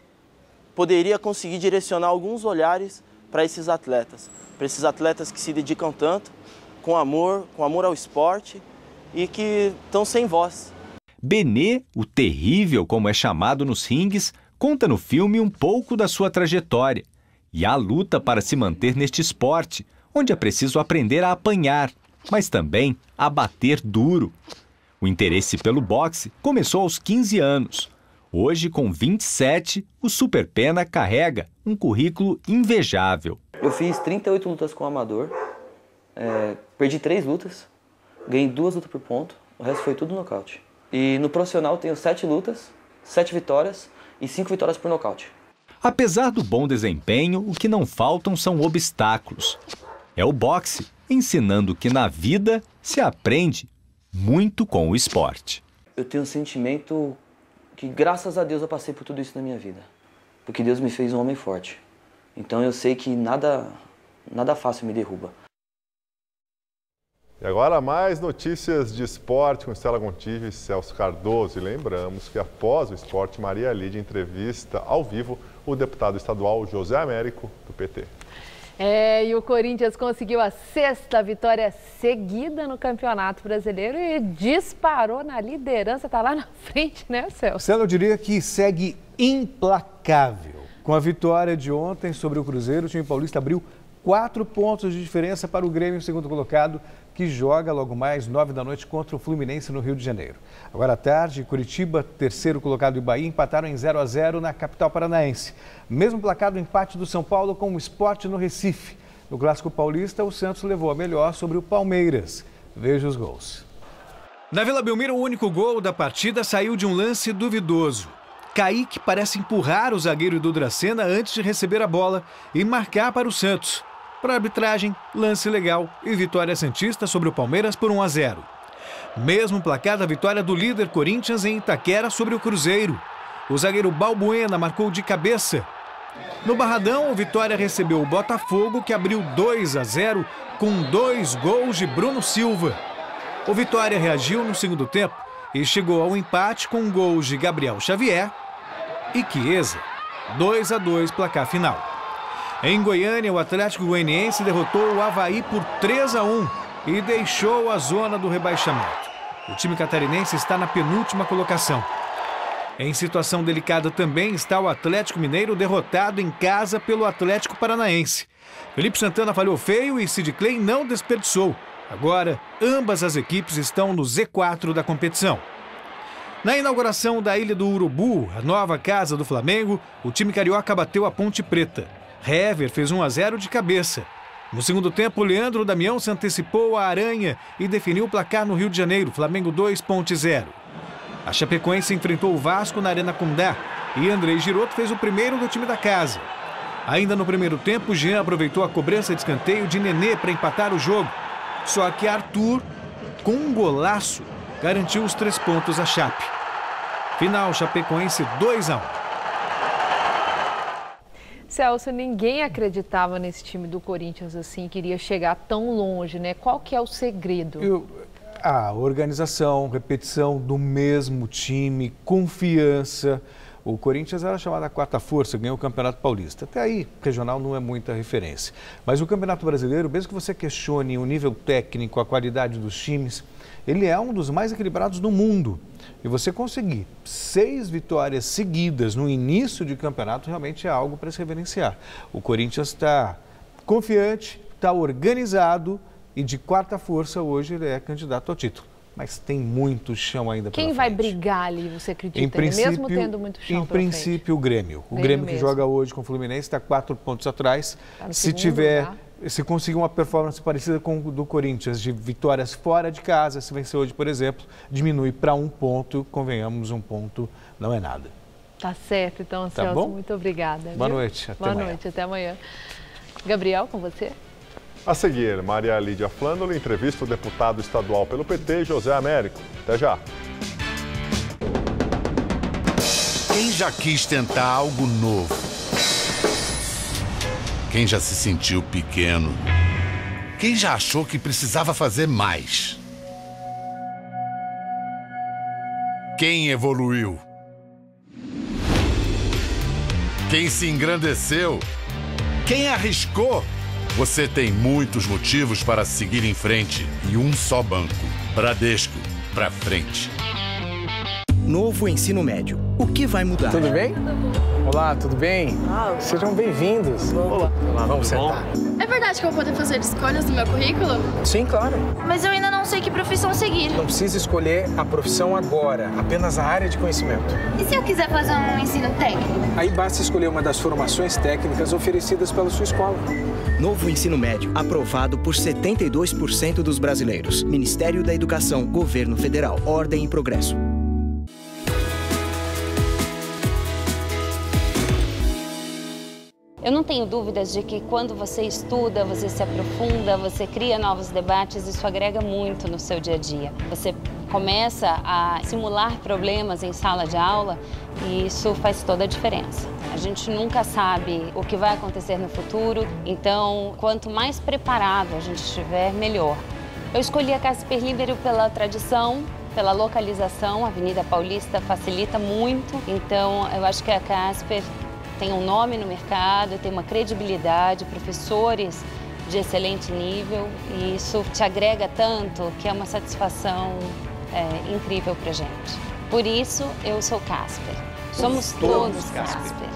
poderia conseguir direcionar alguns olhares para esses atletas que se dedicam tanto, com amor ao esporte, e que estão sem voz. Benê, o terrível como é chamado nos ringues, conta no filme um pouco da sua trajetória e a luta para se manter neste esporte, onde é preciso aprender a apanhar, mas também a bater duro. O interesse pelo boxe começou aos 15 anos. Hoje, com 27, o Super Pena carrega um currículo invejável. Eu fiz 38 lutas com o amador, perdi 3 lutas. Ganhei 2 lutas por ponto, o resto foi tudo nocaute. E no profissional tenho 7 lutas, 7 vitórias e 5 vitórias por nocaute. Apesar do bom desempenho, o que não faltam são obstáculos. É o boxe, ensinando que na vida se aprende muito com o esporte. Eu tenho um sentimento que, graças a Deus, eu passei por tudo isso na minha vida. Porque Deus me fez um homem forte. Então eu sei que nada fácil me derruba. E agora mais notícias de esporte com Estela Gontijo e Celso Cardoso. E lembramos que após o esporte, Maria Lídia entrevista ao vivo o deputado estadual José Américo, do PT. E o Corinthians conseguiu a 6ª vitória seguida no Campeonato Brasileiro e disparou na liderança, está lá na frente, né, Celso? Celso, eu diria que segue implacável. Com a vitória de ontem sobre o Cruzeiro, o time paulista abriu 4 pontos de diferença para o Grêmio, segundo colocado, que joga logo mais 9 da noite contra o Fluminense no Rio de Janeiro. Agora à tarde, Curitiba, terceiro colocado, e Bahia empataram em 0-0 na capital paranaense. Mesmo placar do empate do São Paulo com o Sport no Recife. No Clássico Paulista, o Santos levou a melhor sobre o Palmeiras. Veja os gols. Na Vila Belmiro, o único gol da partida saiu de um lance duvidoso. Kaique parece empurrar o zagueiro do Dracena antes de receber a bola e marcar para o Santos. Para a arbitragem, lance legal e vitória santista sobre o Palmeiras por 1-0. Mesmo placar da vitória do líder Corinthians em Itaquera sobre o Cruzeiro. O zagueiro Balbuena marcou de cabeça. No Barradão, o Vitória recebeu o Botafogo, que abriu 2-0 com 2 gols de Bruno Silva. O Vitória reagiu no segundo tempo e chegou ao empate com gols de Gabriel Xavier e Chiesa. 2-2 placar final. Em Goiânia, o Atlético Goianiense derrotou o Avaí por 3-1 e deixou a zona do rebaixamento. O time catarinense está na penúltima colocação. Em situação delicada também está o Atlético Mineiro, derrotado em casa pelo Atlético Paranaense. Felipe Santana falhou feio e Sid Clay não desperdiçou. Agora, ambas as equipes estão no Z4 da competição. Na inauguração da Ilha do Urubu, a nova casa do Flamengo, o time carioca bateu a Ponte Preta. Hever fez 1-0 de cabeça. No segundo tempo, Leandro Damião se antecipou à Aranha e definiu o placar no Rio de Janeiro, Flamengo 2-0. A Chapecoense enfrentou o Vasco na Arena Condá e Andrei Giroto fez o primeiro do time da casa. Ainda no primeiro tempo, Jean aproveitou a cobrança de escanteio de Nenê para empatar o jogo. Só que Arthur, com um golaço, garantiu os 3 pontos à Chape. Final, Chapecoense 2-1. Celso, ninguém acreditava nesse time do Corinthians assim, que iria chegar tão longe, né? Qual que é o segredo? A organização, repetição do mesmo time, confiança. O Corinthians era chamado a 4ª força, ganhou o Campeonato Paulista. Até aí, regional não é muita referência. Mas o Campeonato Brasileiro, mesmo que você questione o nível técnico, a qualidade dos times, ele é um dos mais equilibrados do mundo. E você conseguir 6 vitórias seguidas no início de campeonato realmente é algo para se reverenciar. O Corinthians está confiante, está organizado e de 4ª força hoje ele é candidato ao título. Mas tem muito chão ainda pela frente. Quem vai brigar ali, você acredita? Mesmo tendo muito chão em princípio, o Grêmio. O Grêmio que joga hoje com o Fluminense está 4 pontos atrás. Tá se conseguir uma performance parecida com o do Corinthians, de vitórias fora de casa, se vencer hoje, por exemplo, diminui para 1 ponto, convenhamos, 1 ponto não é nada. Tá certo, então, tá Celso, bom? muito obrigada. Boa noite, até amanhã. Boa noite, até amanhã. Gabriel, com você. A seguir, Maria Lídia Flândoli entrevista o deputado estadual pelo PT, José Américo. Até já. Quem já quis tentar algo novo? Quem já se sentiu pequeno? Quem já achou que precisava fazer mais? Quem evoluiu? Quem se engrandeceu? Quem arriscou? Você tem muitos motivos para seguir em frente e um só banco. Bradesco, pra frente. Novo ensino médio. O que vai mudar? Tudo bem? Olá, tudo bem? Sejam bem-vindos. Olá, vamos sentar. É verdade que eu vou poder fazer escolhas no meu currículo? Sim, claro. Mas eu ainda não sei que profissão seguir. Não precisa escolher a profissão agora, apenas a área de conhecimento. E se eu quiser fazer um ensino técnico? Aí basta escolher uma das formações técnicas oferecidas pela sua escola. Novo ensino médio, aprovado por 72% dos brasileiros. Ministério da Educação, Governo Federal, Ordem e Progresso. Eu não tenho dúvidas de que quando você estuda, você se aprofunda, você cria novos debates, isso agrega muito no seu dia a dia. Você começa a simular problemas em sala de aula e isso faz toda a diferença. A gente nunca sabe o que vai acontecer no futuro, então quanto mais preparado a gente estiver, melhor. Eu escolhi a Casper Libero pela tradição, pela localização. A Avenida Paulista facilita muito, então eu acho que a Casper tem um nome no mercado, tem uma credibilidade, professores de excelente nível e isso te agrega tanto que é uma satisfação incrível pra gente. Por isso, eu sou Casper. Somos todos Casper.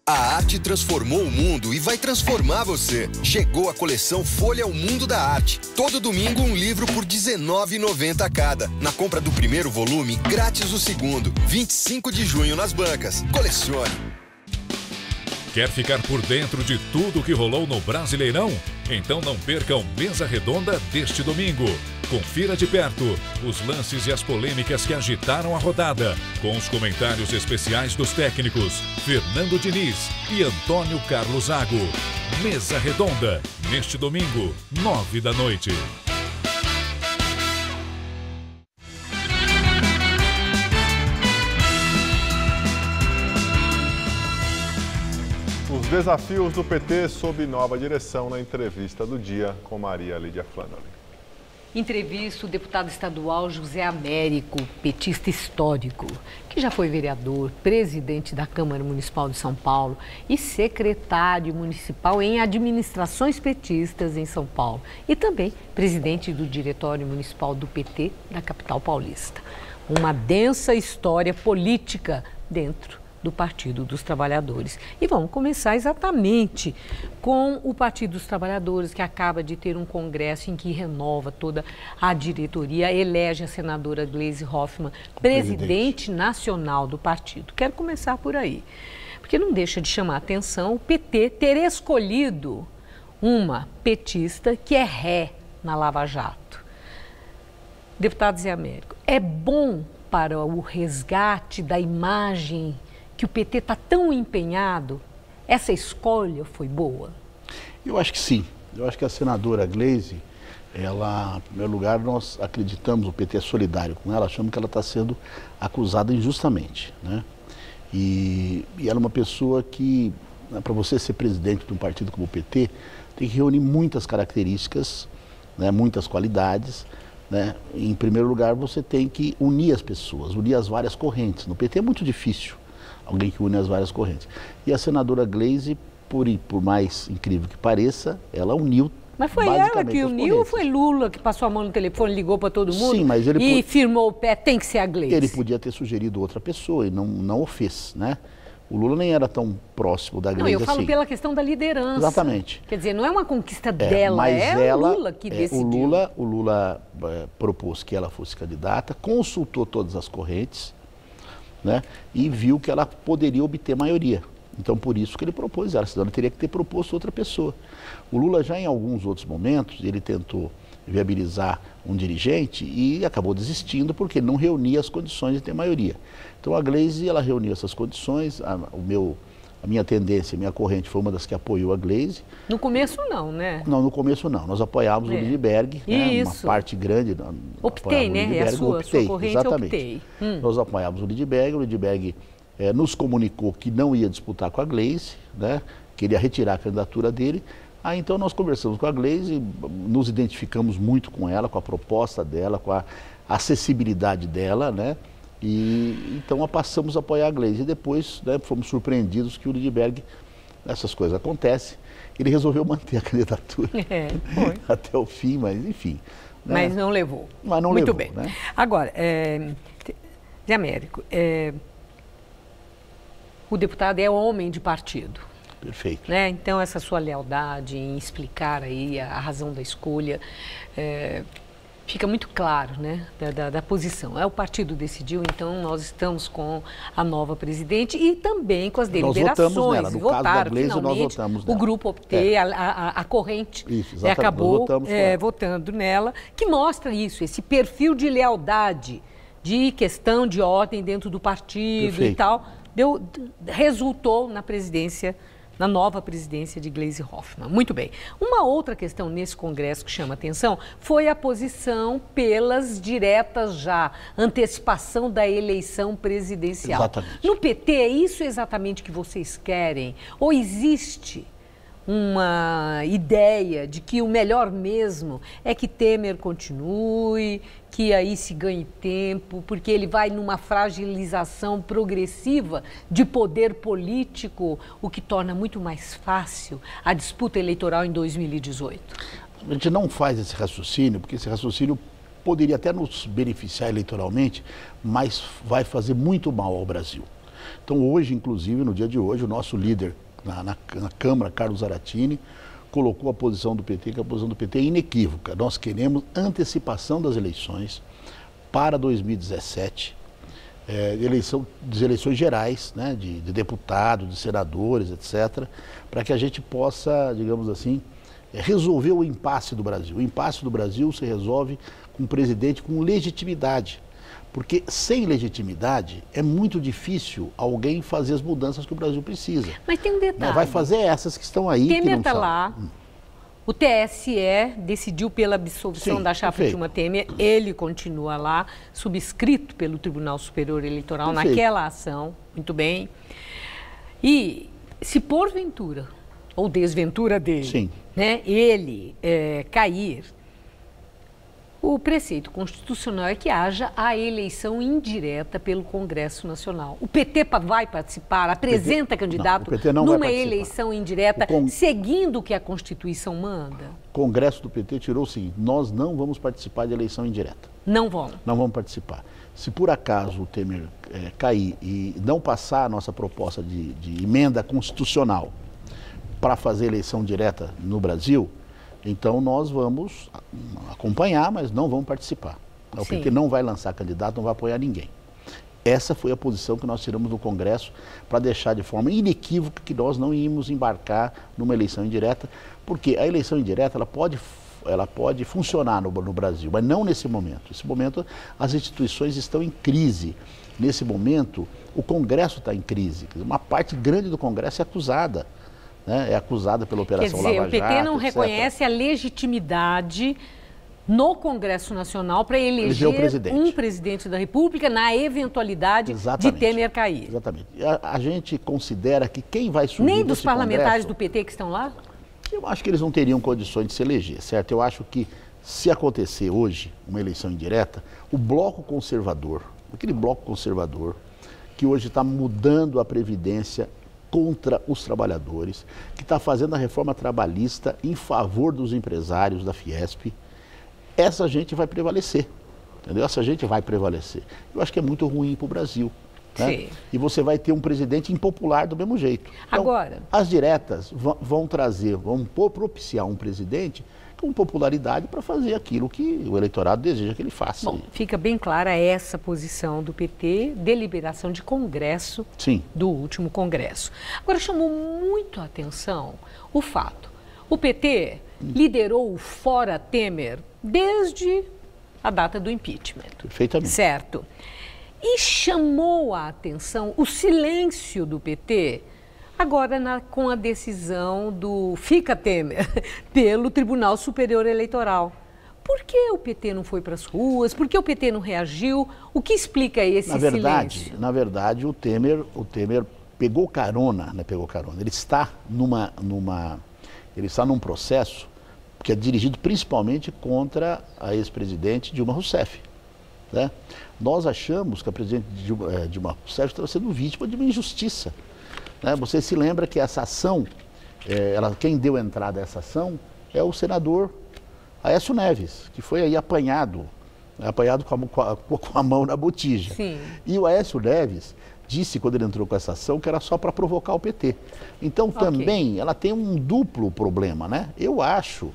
A arte transformou o mundo e vai transformar você. Chegou a coleção Folha ao Mundo da Arte. Todo domingo um livro por R$19,90 cada. Na compra do primeiro volume, grátis o segundo. 25 de junho nas bancas. Colecione. Quer ficar por dentro de tudo que rolou no Brasileirão? Então não percam Mesa Redonda deste domingo. Confira de perto os lances e as polêmicas que agitaram a rodada, com os comentários especiais dos técnicos Fernando Diniz e Antônio Carlos Zago. Mesa Redonda, neste domingo, 9 da noite. Os desafios do PT sob nova direção na entrevista do dia com Maria Lídia Flânoli. Entrevista o deputado estadual José Américo, petista histórico, que já foi vereador, presidente da Câmara Municipal de São Paulo e secretário municipal em administrações petistas em São Paulo e também presidente do Diretório Municipal do PT da capital paulista. Uma densa história política dentro do Partido dos Trabalhadores. E vamos começar exatamente com o Partido dos Trabalhadores, que acaba de ter um congresso em que renova toda a diretoria, elege a senadora Gleisi Hoffmann, presidente nacional do partido. Quero começar por aí, porque não deixa de chamar a atenção o PT ter escolhido uma petista que é ré na Lava Jato. Deputado Zé Américo, é bom para o resgate da imagem que o PT está tão empenhado? Essa escolha foi boa? Eu acho que sim. Eu acho que a senadora Gleisi, ela, em primeiro lugar, nós acreditamos, o PT é solidário com ela, achamos que ela está sendo acusada injustamente, né? E ela é uma pessoa que, para você ser presidente de um partido como o PT, tem que reunir muitas características, né, muitas qualidades, né? Em primeiro lugar, você tem que unir as pessoas, unir as várias correntes. No PT é muito difícil alguém que une as várias correntes. E a senadora Gleisi, por mais incrível que pareça, ela uniu. Mas foi ela que uniu ou foi Lula que passou a mão no telefone, ligou para todo mundo? Sim, mas ele firmou o pé, tem que ser a Gleisi? Ele podia ter sugerido outra pessoa e não o fez, né? O Lula nem era tão próximo da Gleisi assim. Não, eu falo pela questão da liderança. Exatamente. Quer dizer, não é uma conquista dela, mas é o Lula que decidiu. O Lula propôs que ela fosse candidata, consultou todas as correntes, né, e viu que ela poderia obter maioria. Então, por isso que ele propôs ela, senão ele teria que ter proposto outra pessoa. O Lula já em alguns outros momentos, ele tentou viabilizar um dirigente e acabou desistindo porque ele não reunia as condições de ter maioria. Então a Gleisi, ela reuniu essas condições, a minha tendência, a minha corrente foi uma das que apoiou a Gleisi. No começo não, né? Não, no começo não. Nós apoiávamos o Lindbergh, né, uma parte grande. Optei, né? É a sua corrente, exatamente. Optei. Nós apoiávamos o Lindbergh nos comunicou que não ia disputar com a Gleisi, né? Que ele ia retirar a candidatura dele. Aí então nós conversamos com a Gleisi, nos identificamos muito com ela, com a proposta dela, com a acessibilidade dela, né? E então passamos a apoiar a Gleisi. E depois, né, fomos surpreendidos que o Lindbergh, essas coisas acontecem, ele resolveu manter a candidatura até o fim, mas enfim. Né? Mas não levou. Mas não muito levou, bem. Né? Agora, Zé Américo, o deputado é homem de partido. Perfeito. Né? Então, essa sua lealdade em explicar aí a razão da escolha, fica muito claro, né, da posição. O partido decidiu, então nós estamos com a nova presidente e também com as deliberações. Nós votamos nela. No caso da Gleisi, nós votamos nela. O grupo OPT, a corrente, acabou votando nela, que mostra isso, esse perfil de lealdade, de questão de ordem dentro do partido e tal, resultou na presidência, na nova presidência de Gleisi Hoffmann. Muito bem. Uma outra questão nesse congresso que chama atenção foi a posição pelas diretas já, antecipação da eleição presidencial. Exatamente. No PT, é isso exatamente que vocês querem? Ou existe uma ideia de que o melhor mesmo é que Temer continue, que aí se ganhe tempo, porque ele vai numa fragilização progressiva de poder político, o que torna muito mais fácil a disputa eleitoral em 2018? A gente não faz esse raciocínio, porque esse raciocínio poderia até nos beneficiar eleitoralmente, mas vai fazer muito mal ao Brasil. Então hoje, inclusive, no dia de hoje, o nosso líder na Câmara, Carlos Zaratini, colocou a posição do PT, que a posição do PT é inequívoca. Nós queremos antecipação das eleições para 2017, eleições gerais, né, de deputados, de senadores, etc., para que a gente possa, digamos assim, resolver o impasse do Brasil. O impasse do Brasil se resolve com um presidente com legitimidade. Porque sem legitimidade é muito difícil alguém fazer as mudanças que o Brasil precisa. Mas tem um detalhe. Vai fazer essas que estão aí. Temer está lá, o TSE decidiu pela absolvição da chapa Dilma Temer, ele continua lá, subscrito pelo Tribunal Superior Eleitoral naquela ação, muito bem. E se porventura, ou desventura dele, né, ele cair, o preceito constitucional é que haja a eleição indireta pelo Congresso Nacional. O PT vai participar, apresenta candidato numa eleição indireta, seguindo o que a Constituição manda? O Congresso do PT tirou o seguinte: nós não vamos participar de eleição indireta. Não vão? Não vamos participar. Se por acaso o Temer cair e não passar a nossa proposta de emenda constitucional para fazer eleição direta no Brasil, então nós vamos acompanhar, mas não vamos participar. O PT não vai lançar candidato, não vai apoiar ninguém. Essa foi a posição que nós tiramos no Congresso para deixar de forma inequívoca que nós não íamos embarcar numa eleição indireta, porque a eleição indireta ela pode funcionar no Brasil, mas não nesse momento. Nesse momento as instituições estão em crise. Nesse momento o Congresso está em crise. Uma parte grande do Congresso é acusada. É acusada pela Operação Lava Jato. Quer dizer, o PT não reconhece a legitimidade no Congresso Nacional para eleger um presidente da República na eventualidade de Temer cair. Exatamente. A gente considera que quem vai subir nem dos parlamentares do PT que estão lá? Eu acho que eles não teriam condições de se eleger, certo? Eu acho que se acontecer hoje uma eleição indireta, o bloco conservador, aquele bloco conservador que hoje está mudando a Previdência contra os trabalhadores, que está fazendo a reforma trabalhista em favor dos empresários da Fiesp, essa gente vai prevalecer, entendeu? Essa gente vai prevalecer. Eu acho que é muito ruim para o Brasil. Né? E você vai ter um presidente impopular do mesmo jeito. Então, agora, as diretas vão propiciar um presidente com popularidade para fazer aquilo que o eleitorado deseja que ele faça. Bom, fica bem clara essa posição do PT, deliberação de Congresso do último Congresso. Agora, chamou muito a atenção o fato. O PT liderou o Fora Temer desde a data do impeachment. Perfeitamente. Certo. E chamou a atenção o silêncio do PT agora com a decisão do Fica Temer pelo Tribunal Superior Eleitoral. Por que o PT não foi para as ruas? Por que o PT não reagiu? O que explica esse silêncio? Na verdade, o Temer pegou carona, né? Ele está num processo que é dirigido principalmente contra a ex-presidente Dilma Rousseff. Né? Nós achamos que a presidente Dilma Rousseff estava sendo vítima de uma injustiça. Né? Você se lembra que essa ação, quem deu entrada a essa ação é o senador Aécio Neves, que foi aí apanhado com a mão na botija. Sim. E o Aécio Neves disse, quando ele entrou com essa ação, que era só para provocar o PT. Então, também, ela tem um duplo problema, né? Eu acho,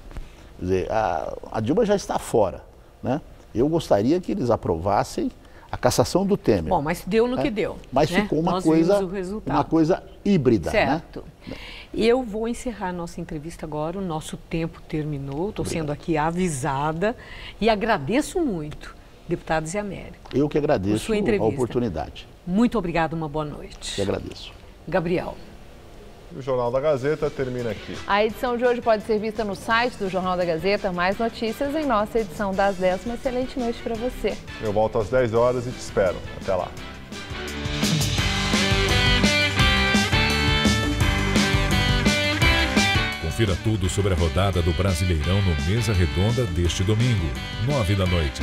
quer dizer, a Dilma já está fora. né? Eu gostaria que eles aprovassem a cassação do Temer. Bom, mas deu no que deu. Mas né? ficou uma Nós coisa, vimos o resultado. uma coisa híbrida, certo. né? Eu vou encerrar a nossa entrevista agora, o nosso tempo terminou, estou sendo aqui avisada e agradeço muito, deputado Zé Américo. Eu que agradeço sua a oportunidade. Muito obrigado, uma boa noite. Eu agradeço. Gabriel. O Jornal da Gazeta termina aqui. A edição de hoje pode ser vista no site do Jornal da Gazeta. Mais notícias em nossa edição das 10. Uma excelente noite para você. Eu volto às 10 horas e te espero. Até lá. Confira tudo sobre a rodada do Brasileirão no Mesa Redonda deste domingo, 9 da noite.